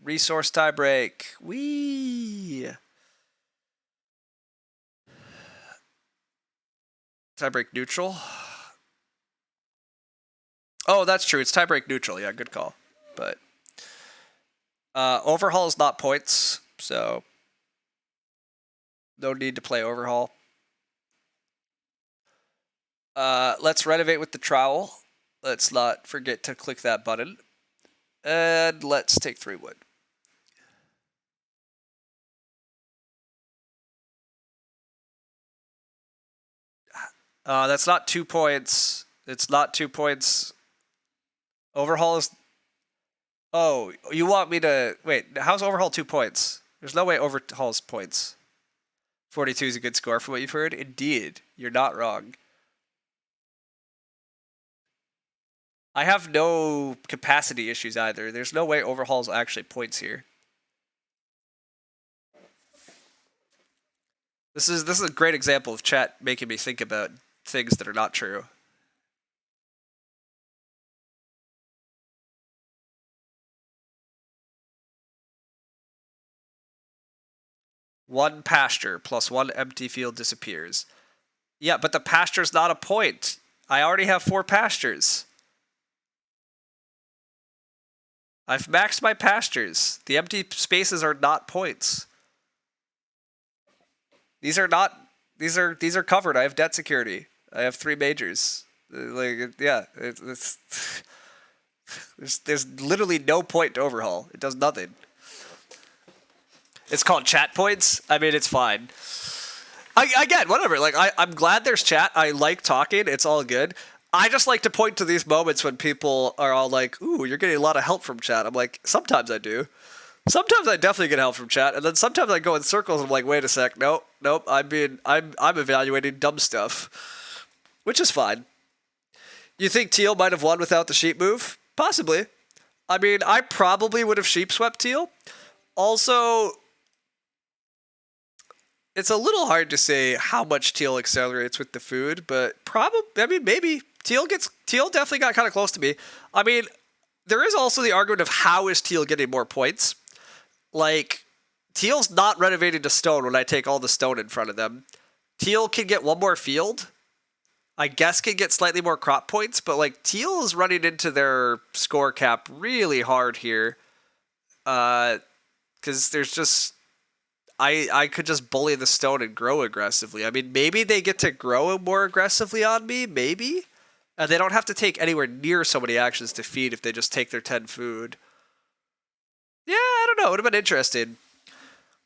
Resource tiebreak. Whee! Tiebreak neutral. Oh, that's true. It's tiebreak neutral. Yeah, good call. But overhaul is not points, so no need to play overhaul. Let's renovate with the trowel. Let's not forget to click that button. And let's take 3 wood. That's not 2 points. It's not 2 points. Overhaul is... Oh, you want me to... Wait, how's overhaul 2 points? There's no way overhaul's points. 42 is a good score for what you've heard? Indeed. You're not wrong. I have no capacity issues either. There's no way overhaul's actually points here. This is a great example of chat making me think about things that are not true. One pasture plus 1 empty field disappears. Yeah, but the pasture's not a point. I already have 4 pastures. I've maxed my pastures. The empty spaces are not points. These are not. These are covered. I have debt security. I have 3 majors. Like, yeah, there's literally no point to overhaul. It does nothing. It's called chat points. I mean, it's fine. Again, whatever. Like, I'm glad there's chat. I like talking. It's all good. I just like to point to these moments when people are all like, "Ooh, you're getting a lot of help from chat." I'm like, sometimes I do. Sometimes I definitely get help from chat, and then sometimes I go in circles and I'm like, wait a sec, nope. I'm evaluating dumb stuff, which is fine. You think Teal might have won without the sheep move? Possibly. I mean, I probably would have sheep swept Teal. Also, it's a little hard to say how much Teal accelerates with the food, but probably. I mean, maybe Teal definitely got kind of close to me. I mean, there is also the argument of how is Teal getting more points. Like, Teal's not renovated to stone when I take all the stone in front of them. Teal can get 1 more field. I guess can get slightly more crop points, but like Teal is running into their score cap really hard here. Because there's just... I could just bully the stone and grow aggressively. I mean, maybe they get to grow more aggressively on me, maybe? And they don't have to take anywhere near so many actions to feed if they just take their 10 food. Yeah, I don't know. It would have been interesting.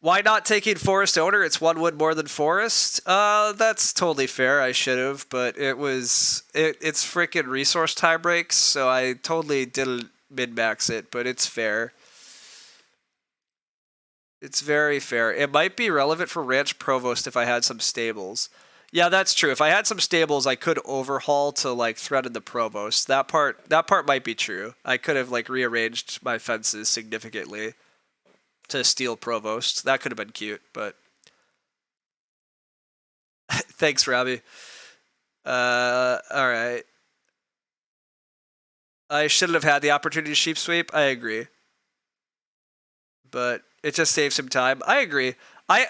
Why not taking Forest Owner? It's 1 wood more than Forest. That's totally fair. I should have, but it's freaking resource tie breaks, so I totally didn't min-max it, but it's fair. It's very fair. It might be relevant for Ranch Provost if I had some stables. Yeah, that's true. If I had some stables, I could overhaul to like threaten the Provost. That part might be true. I could have like rearranged my fences significantly to steal Provost. That could have been cute, but thanks, Robbie. All right. I shouldn't have had the opportunity to sheep sweep. I agree, but it just saves some time. I agree.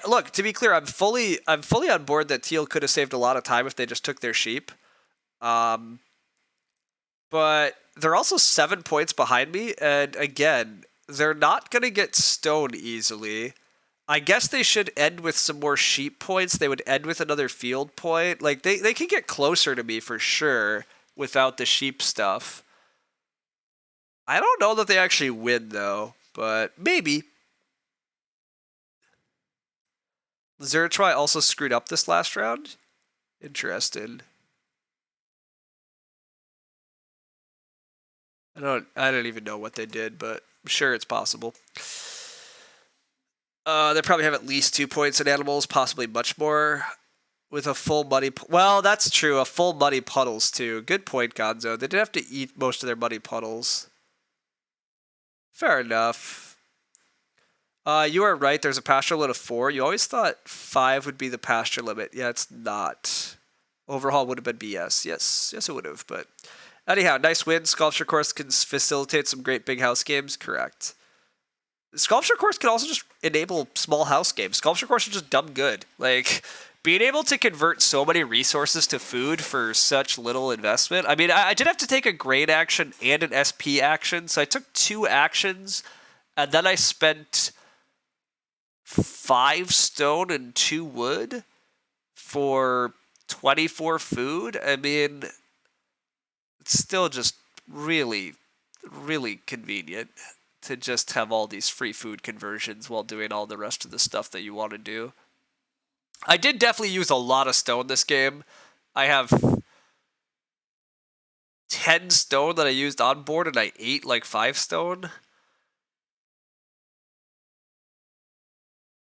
Look, to be clear, I'm fully on board that Teal could have saved a lot of time if they just took their sheep. but they're also 7 points behind me, and again, they're not going to get stoned easily. I guess they should end with some more sheep points. They would end with another field point. Like, they can get closer to me for sure without the sheep stuff. I don't know that they actually win, though, but maybe. Zertry also screwed up this last round? Interesting. I don't even know what they did, but I'm sure it's possible. They probably have at least 2 points in animals, possibly much more. With a full muddy... Well, that's true. A full muddy puddles, too. Good point, Gonzo. They did have to eat most of their muddy puddles. Fair enough. You are right. There's a pasture limit of 4. You always thought 5 would be the pasture limit. Yeah, it's not. Overhaul would have been BS. Yes, it would have. But anyhow, nice win. Sculpture course can facilitate some great big house games. Correct. Sculpture course can also just enable small house games. Sculpture course are just dumb good. Like, being able to convert so many resources to food for such little investment. I mean, I did have to take a grain action and an SP action, so I took 2 actions, and then I spent 5 stone and 2 wood for 24 food. I mean, it's still just really, really convenient to just have all these free food conversions while doing all the rest of the stuff that you want to do. I did definitely use a lot of stone this game. I have 10 stone that I used on board, and I ate like 5 stone.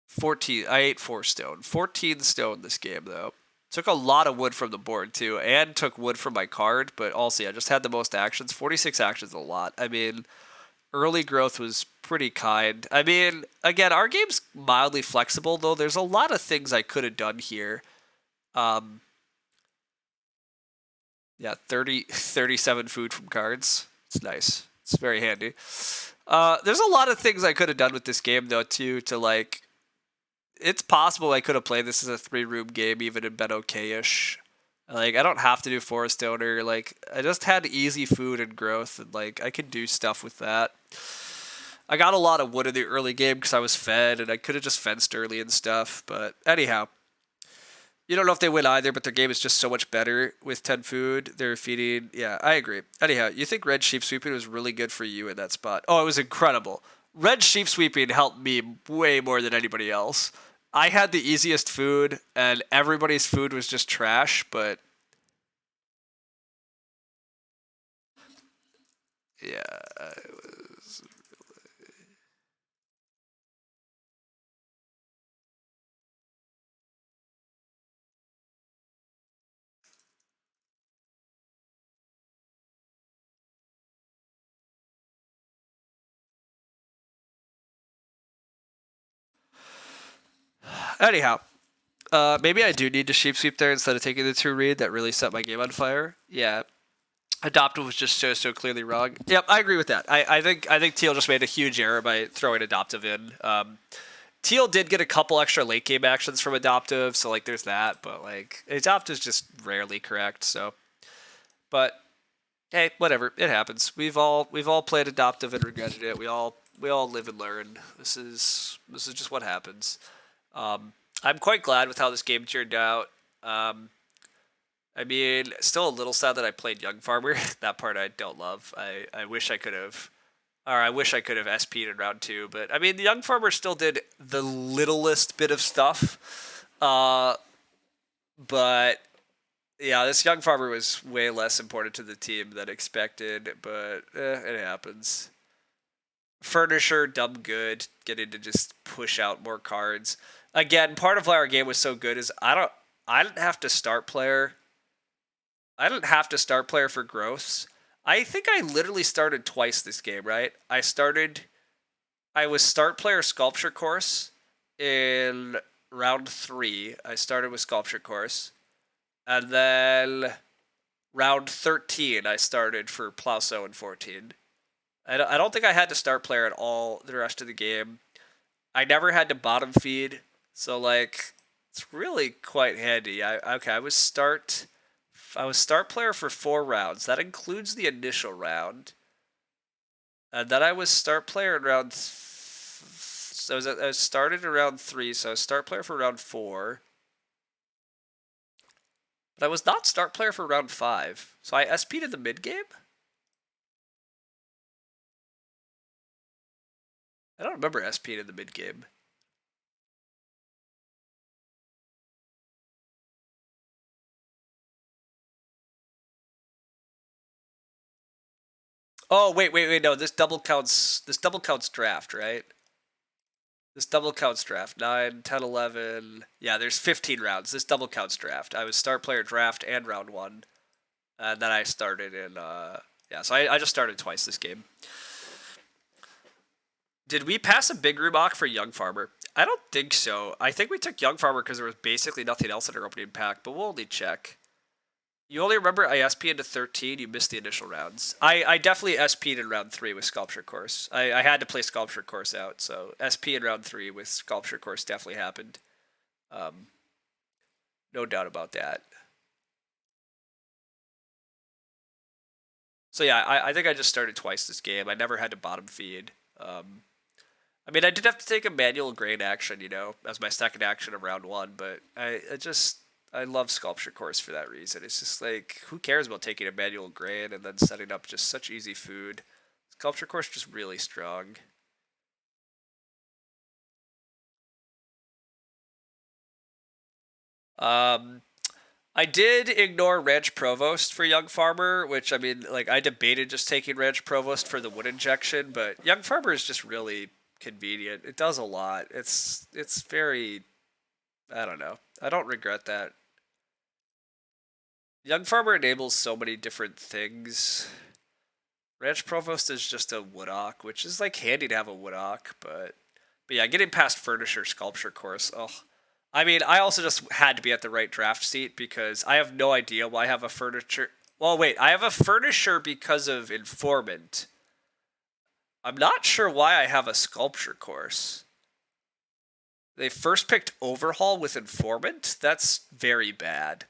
14. I ate 4 stone. 14 stone this game, though. Took a lot of wood from the board, too, and took wood from my card, but also, I just had the most actions. 46 actions is a lot. I mean, early growth was pretty kind. I mean, again, our game's mildly flexible, though. There's a lot of things I could have done here. Yeah, 37 food from cards. It's nice. It's very handy. There's a lot of things I could have done with this game, though, too, to, like... It's possible I could have played this as a 3-room game, even and been okay-ish. Like, I don't have to do Forest Owner. Like, I just had easy food and growth, and, like, I could do stuff with that. I got a lot of wood in the early game because I was fed, and I could have just fenced early and stuff. But anyhow, you don't know if they win either, but their game is just so much better with 10 food. They're feeding. Yeah, I agree. Anyhow, you think Red Sheep Sweeping was really good for you in that spot? Oh, it was incredible. Red Sheep Sweeping helped me way more than anybody else. I had the easiest food, and everybody's food was just trash, but... Yeah, it was... Anyhow, maybe I do need to sheep sweep there instead of taking the 2-read. That really set my game on fire. Yeah, Adoptive was just so clearly wrong. Yep, I agree with that. I think Teal just made a huge error by throwing Adoptive in. Teal did get a couple extra late game actions from Adoptive, so like there's that. But like Adoptive's just rarely correct. So, but hey, whatever, it happens. We've all played Adoptive and regretted it. We all live and learn. This is just what happens. I'm quite glad with how this game turned out. I mean, still a little sad that I played Young Farmer. That part I don't love. I wish I could have, or I wish I could have SP'd in round 2. But I mean, the Young Farmer still did the littlest bit of stuff. But yeah, this Young Farmer was way less important to the team than expected. But it happens. Furnisher, dumb good, getting to just push out more cards. Again, part of why our game was so good is I didn't have to start player. I didn't have to start player for growths. I think I literally started twice this game, right? I was start player sculpture course in round 3. I started with sculpture course. And then round 13, I started for Plauso in 14. I don't think I had to start player at all the rest of the game. I never had to bottom feed. So, like, it's really quite handy. I was start I was start player for 4 rounds. That includes the initial round. And then I was start player in round. I was started in round 3, so I was start player for round 4. But I was not start player for round 5. So I SP'd in the mid game? I don't remember SP'd in the mid game. Oh, wait, no, this double counts draft, right? This double counts draft. 9, 10, 11. Yeah, there's 15 rounds. This double counts draft. I was start player draft and round 1. And then I started in, yeah, so I just started twice this game. Did we pass a big room for Young Farmer? I don't think so. I think we took Young Farmer because there was basically nothing else in our opening pack, but we'll only check. You only remember I SP into 13, you missed the initial rounds. I definitely SP'd in round 3 with Sculpture Course. I had to play Sculpture Course out, so SP in round 3 with Sculpture Course definitely happened. No doubt about that. So yeah, I think I just started twice this game. I never had to bottom feed. I mean, I did have to take a manual grain action, as my second action of round 1, but I love Sculpture Course for that reason. It's just like, who cares about taking a manual grain and then setting up just such easy food? Sculpture Course just really strong. I did ignore Ranch Provost for Young Farmer, which, I mean, like, I debated just taking Ranch Provost for the wood injection, but Young Farmer is just really convenient. It does a lot. It's very, I don't know. I don't regret that. Young Farmer enables so many different things. Ranch Provost is just a Woodawk, which is like handy to have a Woodawk, but yeah, getting past Furnisher Sculpture Course, oh. I mean, I also just had to be at the right draft seat because I have no idea why I have a Furniture. Well, wait, I have a Furnisher because of Informant. I'm not sure why I have a Sculpture Course. They first picked Overhaul with Informant? That's very bad.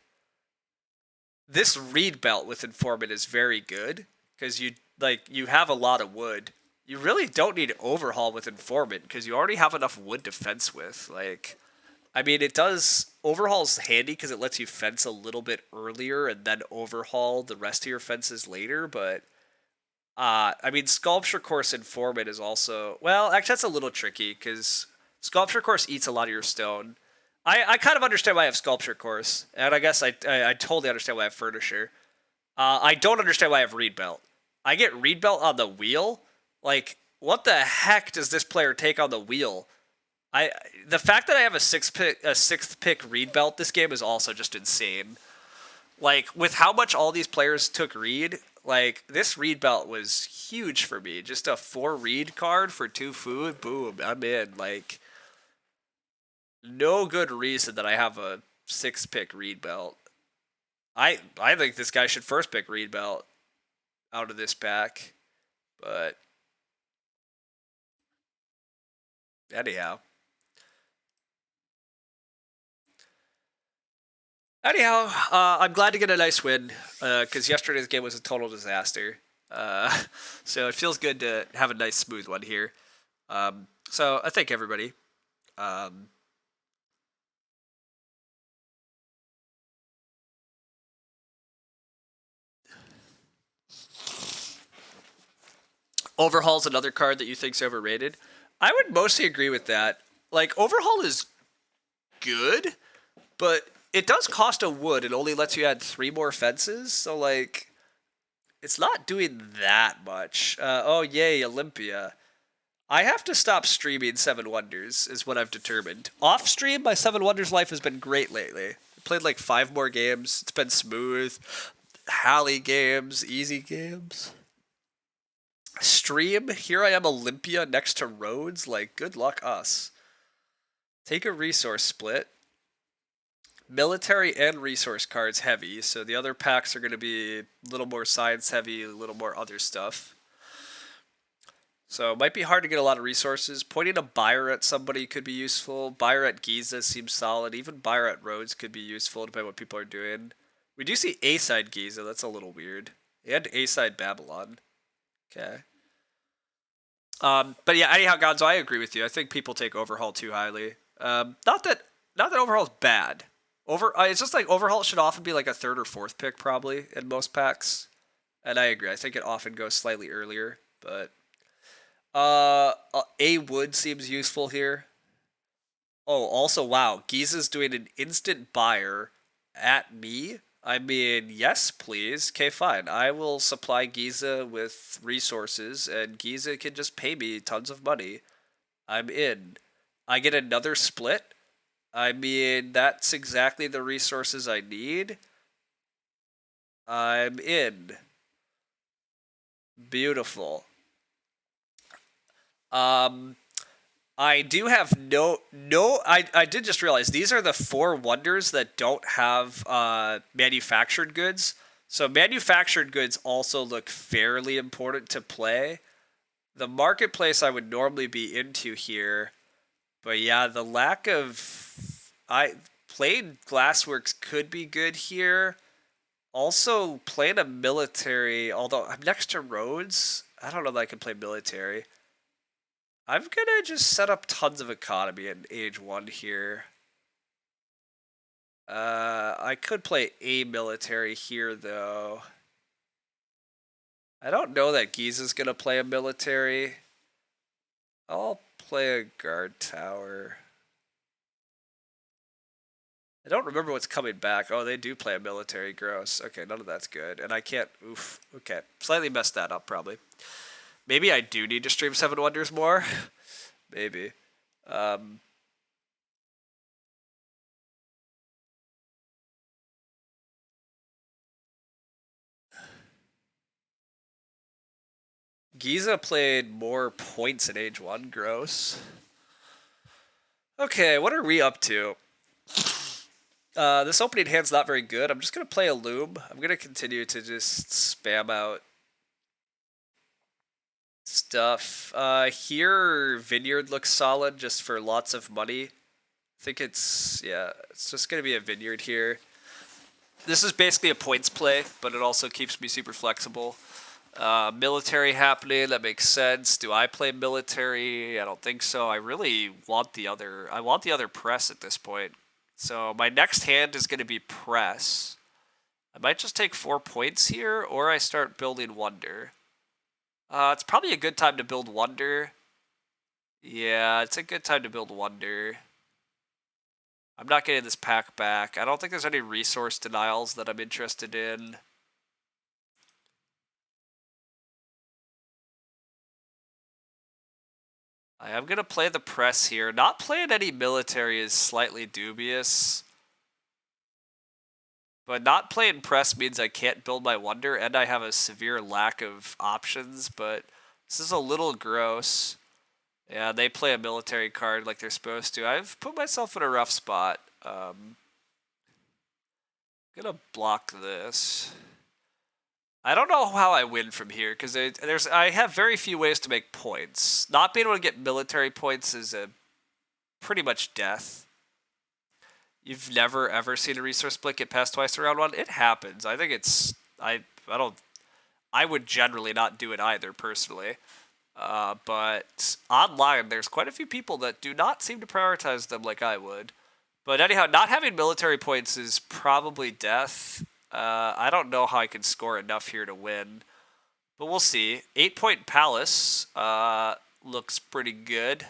This reed belt with Informant is very good because you have a lot of wood. You really don't need Overhaul with Informant because you already have enough wood to fence with. Like, I mean, it does. Overhaul's handy because it lets you fence a little bit earlier and then overhaul the rest of your fences later. But I mean, Sculpture Course Informant is also, well, actually that's a little tricky because Sculpture Course eats a lot of your stone. I kind of understand why I have Sculpture Course, and I guess I totally understand why I have Furnisher. I don't understand why I have Reed Belt. I get Reed Belt on the wheel? Like, what the heck does this player take on the wheel? The fact that I have a sixth pick Reed Belt this game is also just insane. Like, with how much all these players took Reed, like, this Reed Belt was huge for me. Just a 4 Reed card for 2 food, boom, I'm in. Like, no good reason that I have a 6th pick Reed Belt. I think this guy should first pick Reed Belt out of this pack, but anyhow. I'm glad to get a nice win because yesterday's game was a total disaster. So it feels good to have a nice smooth one here. So I thank everybody. Overhaul's another card that you think's overrated. I would mostly agree with that. Like, Overhaul is good, but it does cost a wood. It only lets you add 3 more fences, so, like, it's not doing that much. Oh, yay, Olympia. I have to stop streaming 7 Wonders, is what I've determined. Off stream, my 7 Wonders life has been great lately. I played like 5 more games. It's been smooth. Halley games, easy games. Stream, here I am Olympia next to Rhodes. Like, good luck us. Take a resource split. Military and resource cards heavy, so the other packs are going to be a little more science heavy, a little more other stuff. So it might be hard to get a lot of resources. Pointing a buyer at somebody could be useful. Buyer at Giza seems solid. Even buyer at Rhodes could be useful depending on what people are doing. We do see A-side Giza. That's a little weird. And A-side Babylon. Okay. But yeah, anyhow, Gonzo, I agree with you. I think people take Overhaul too highly. Not that Overhaul's bad. It's just like Overhaul should often be like a third or fourth pick probably in most packs. And I agree. I think it often goes slightly earlier, but A Wood seems useful here. Oh, also, wow, Giza's doing an instant buyer at me. I mean, yes, please. Okay, fine. I will supply Giza with resources, and Giza can just pay me tons of money. I'm in. I get another split. I mean, that's exactly the resources I need. I'm in. Beautiful. Um, I do have I did just realize these are the 4 wonders that don't have manufactured goods. So manufactured goods also look fairly important to play. The marketplace I would normally be into here, but yeah, the lack of plain glassworks could be good here. Also, playing a military, although I'm next to roads, I don't know that I can play military. I'm gonna just set up tons of economy in age 1 here. I could play a military here though. I don't know that Giza's gonna play a military. I'll play a guard tower. I don't remember what's coming back. Oh, they do play a military. Gross. Okay, none of that's good. And I can't. Oof. Okay. Slightly messed that up, probably. Maybe I do need to stream 7 Wonders more. Maybe. Giza played more points in age 1. Gross. Okay, what are we up to? This opening hand's not very good. I'm just going to play a loom. I'm going to continue to just spam out stuff. Here, Vineyard looks solid just for lots of money. I think it's just going to be a Vineyard here. This is basically a points play, but it also keeps me super flexible. Military happening, that makes sense. Do I play military? I don't think so. I really want the other. I want the other press at this point. So my next hand is going to be press. I might just take 4 points here, or I start building wonder. It's probably a good time to build wonder. Yeah, it's a good time to build wonder. I'm not getting this pack back. I don't think there's any resource denials that I'm interested in. I am going to play the press here. Not playing any military is slightly dubious. But not playing press means I can't build my wonder, and I have a severe lack of options, but this is a little gross. Yeah, they play a military card like they're supposed to. I've put myself in a rough spot. I'm gonna block this. I don't know how I win from here, because I have very few ways to make points. Not being able to get military points is a pretty much death. You've never ever seen a resource split get past twice around 1? It happens. I think it's I would generally not do it either personally. But online there's quite a few people that do not seem to prioritize them like I would. But anyhow, not having military points is probably death. I don't know how I can score enough here to win. But we'll see. 8-point palace looks pretty good.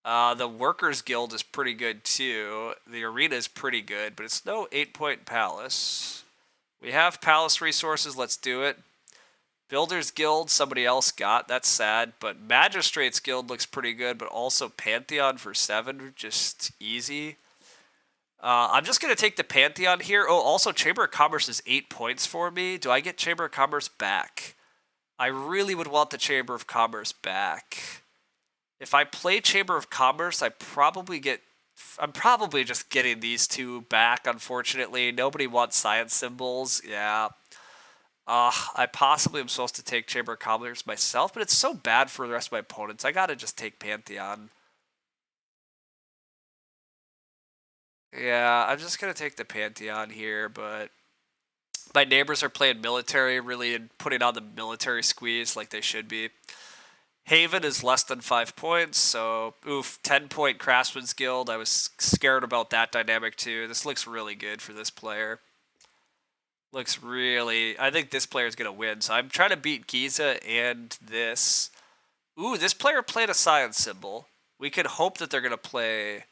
The Workers Guild is pretty good too. The arena is pretty good, but it's no 8-point palace. We have palace resources, let's do it. Builders Guild, somebody else got, that's sad. But Magistrates Guild looks pretty good, but also Pantheon for 7, just easy. I'm just going to take the Pantheon here. Oh, also Chamber of Commerce is 8 points for me. Do I get Chamber of Commerce back? I really would want the Chamber of Commerce back. If I play Chamber of Commerce, I'm probably just getting these 2 back, unfortunately. Nobody wants science symbols. Yeah. I possibly am supposed to take Chamber of Commerce myself, but it's so bad for the rest of my opponents. I gotta just take Pantheon. Yeah, I'm just gonna take the Pantheon here, but my neighbors are playing military really and putting on the military squeeze like they should be. Haven is less than 5 points, so oof, 10-point Craftsman's Guild. I was scared about that dynamic too. This looks really good for this player. Looks really. I think this player is gonna win. So I'm trying to beat Giza and this. Ooh, this player played a science symbol. We can hope that they're gonna play.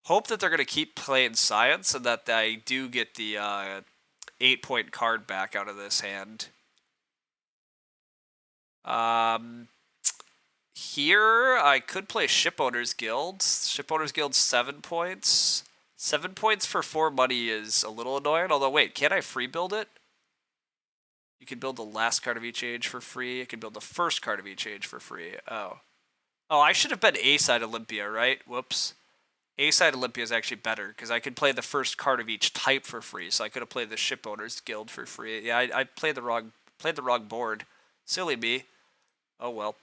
Hope that they're gonna keep playing science and that I do get the 8-point card back out of this hand. Um, Here, I could play Shipowners Guild. Shipowners Guild, 7 points. 7 points for 4 money is a little annoying. Although, wait, can't I free build it? You can build the last card of each age for free. You can build the first card of each age for free. Oh. Oh, I should have been A-side Olympia, right? Whoops. A-side Olympia is actually better because I could play the first card of each type for free. So I could have played the Shipowners Guild for free. Yeah, I played the wrong board. Silly me. Oh well.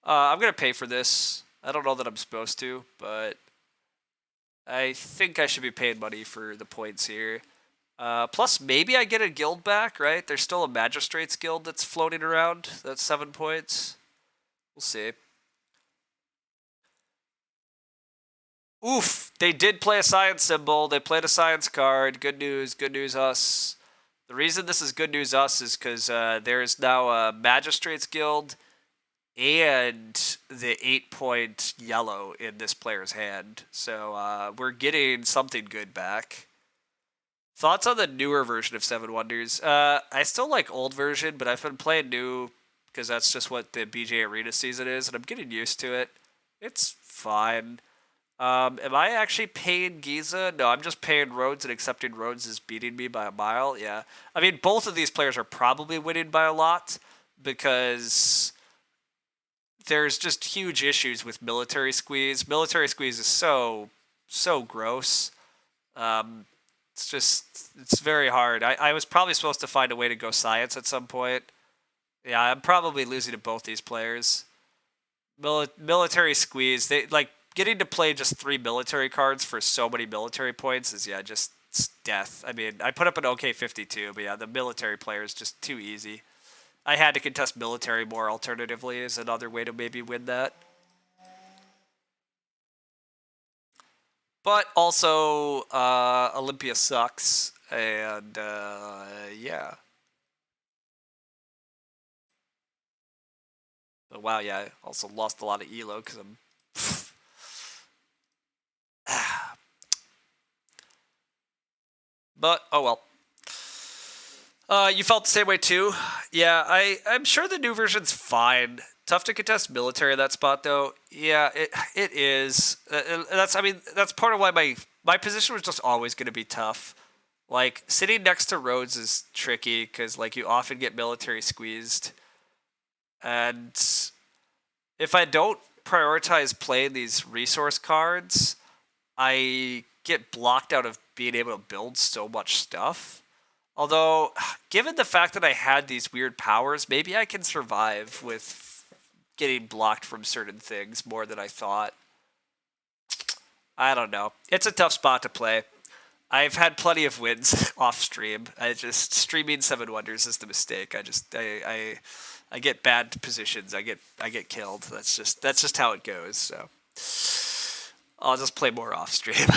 I'm gonna pay for this. I don't know that I'm supposed to, but I think I should be paying money for the points here. Plus, maybe I get a guild back, right? There's still a Magistrates Guild that's floating around. That's 7 points. We'll see. Oof! They did play a science symbol. They played a science card. Good news. Good news, us. The reason this is good news, us, is because there is now a Magistrates Guild and the 8-point yellow in this player's hand. So we're getting something good back. Thoughts on the newer version of Seven Wonders? I still like old version, but I've been playing new because that's just what the BGA Arena season is, and I'm getting used to it. It's fine. Am I actually paying Giza? No, I'm just paying Rhodes and accepting Rhodes is beating me by a mile. Yeah. I mean, both of these players are probably winning by a lot because there's just huge issues with military squeeze. Military squeeze is so gross. Um, it's very hard. I was probably supposed to find a way to go science at some point. Yeah, I'm probably losing to both these players. Military squeeze. They like getting to play just 3 military cards for so many military points is just death. I mean, I put up an OK 52, but yeah, the military player is just too easy. I had to contest military more alternatively as another way to maybe win that. But also, Olympia sucks, and yeah. But wow, yeah, I also lost a lot of elo because I'm. But oh well. You felt the same way too. Yeah, I'm sure the new version's fine. Tough to contest military in that spot though. Yeah, it is. That's part of why my position was just always going to be tough. Like sitting next to Rhodes is tricky because like you often get military squeezed, and if I don't prioritize playing these resource cards, I get blocked out of being able to build so much stuff. Although, given the fact that I had these weird powers, maybe I can survive with getting blocked from certain things more than I thought. I don't know. It's a tough spot to play. I've had plenty of wins off stream. I just streaming Seven Wonders is the mistake. I get bad positions. I get killed. That's just how it goes. So I'll just play more off stream.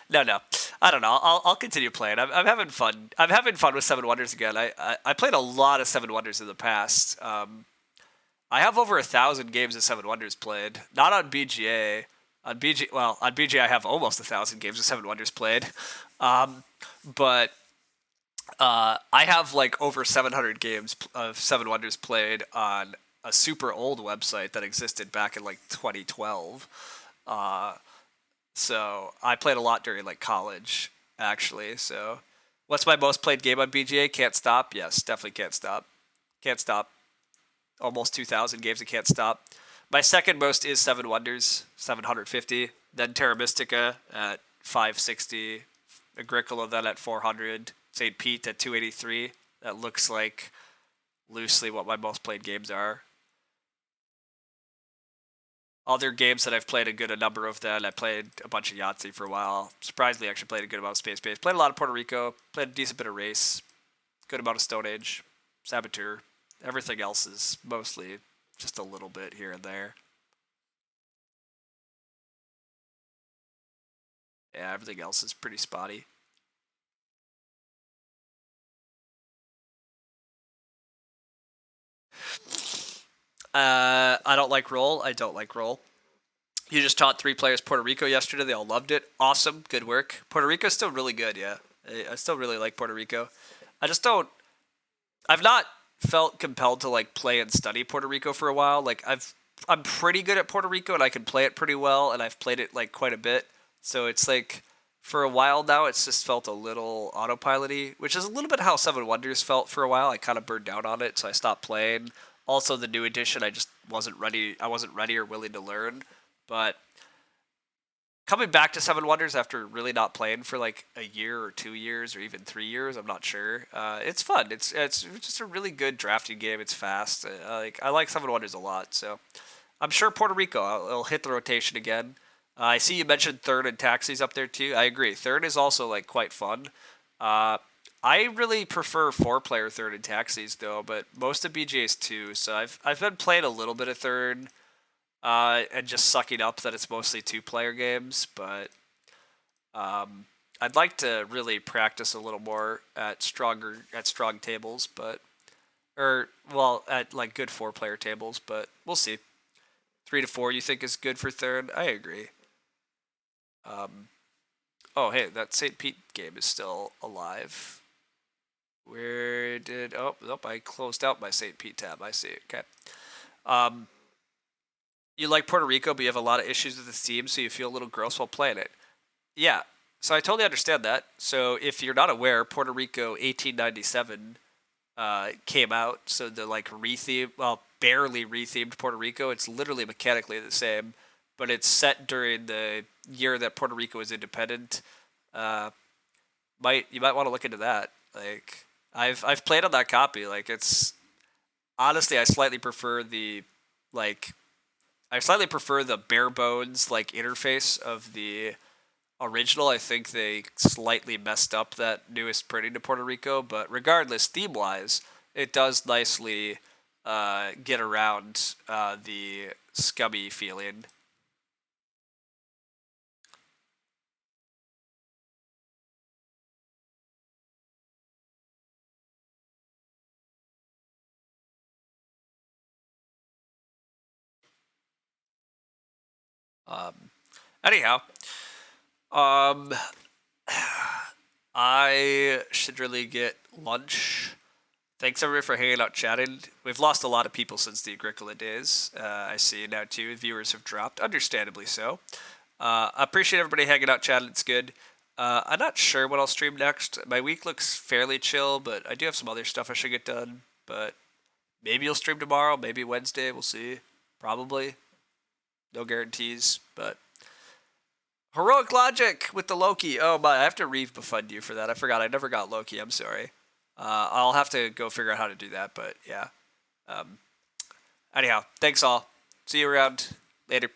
No. I don't know. I'll continue playing. I'm having fun. I'm having fun with Seven Wonders again. I played a lot of Seven Wonders in the past. I have over 1,000 games of Seven Wonders played. Not on BGA. On BGA I have almost 1,000 games of Seven Wonders played. But I have like over 700 games of Seven Wonders played on a super old website that existed back in like 2012. So I played a lot during like college, actually. So what's my most played game on BGA? Can't Stop? Yes, definitely Can't Stop. Can't Stop. Almost 2,000 games of Can't Stop. My second most is Seven Wonders, 750. Then Terra Mystica at 560. Agricola then at 400. St. Pete at 283. That looks like loosely what my most played games are. Other games that I've played a good number of then. I played a bunch of Yahtzee for a while. Surprisingly, actually played a good amount of Space Base. Played a lot of Puerto Rico. Played a decent bit of Race. Good amount of Stone Age. Saboteur. Everything else is mostly just a little bit here and there. Yeah, everything else is pretty spotty. I don't like roll. I don't like roll. You just taught 3 players Puerto Rico yesterday. They all loved it. Awesome. Good work. Puerto Rico's still really good, yeah. I still really like Puerto Rico. I just don't. I've not felt compelled to like play and study Puerto Rico for a while. Like I'm pretty good at Puerto Rico and I can play it pretty well and I've played it like quite a bit. So it's like for a while now it's just felt a little autopilot-y, which is a little bit how Seven Wonders felt for a while. I kind of burned out on it, so I stopped playing. Also the new edition I just wasn't ready. I wasn't ready or willing to learn. But coming back to Seven Wonders after really not playing for like a year or 2 years or even 3 years, I'm not sure. It's fun. It's just a really good drafting game. It's fast. I like Seven Wonders a lot. So I'm sure Puerto Rico will hit the rotation again. I see you mentioned Third and Taxis up there too. I agree. Third is also like quite fun. I really prefer 4-player Third and Taxis though, but most of BGA is 2. So I've been playing a little bit of Third. And just sucking up that it's mostly 2-player games, but I'd like to really practice a little more at strong tables, but at like good 4-player tables, but we'll see. 3 to 4 you think is good for Third? I agree. Oh hey, that St. Pete game is still alive. Where did nope, I closed out my St. Pete tab. I see. Okay. You like Puerto Rico, but you have a lot of issues with the theme, so you feel a little gross while playing it. Yeah, so I totally understand that. So if you're not aware, Puerto Rico 1897 came out. So the like barely rethemed Puerto Rico. It's literally mechanically the same, but it's set during the year that Puerto Rico was independent. Uh, you might want to look into that. Like I've played on that copy. Like it's honestly I slightly prefer the bare bones like interface of the original. I think they slightly messed up that newest printing to Puerto Rico, but regardless, theme wise, it does nicely get around the scummy feeling. Um, anyhow, um, I should really get lunch. Thanks everybody for hanging out chatting. We've lost a lot of people since the Agricola days. I see now too. Viewers have dropped, understandably so. I appreciate everybody hanging out chatting. It's good. I'm not sure what I'll stream next. My week looks fairly chill, but I do have some other stuff I should get done. But maybe you'll stream tomorrow, maybe Wednesday. We'll see. Probably. No guarantees, but Heroic Logic with the Loki. Oh my, I have to refund you for that. I forgot. I never got Loki. I'm sorry. I'll have to go figure out how to do that, but yeah. Anyhow, thanks all. See you around. Later.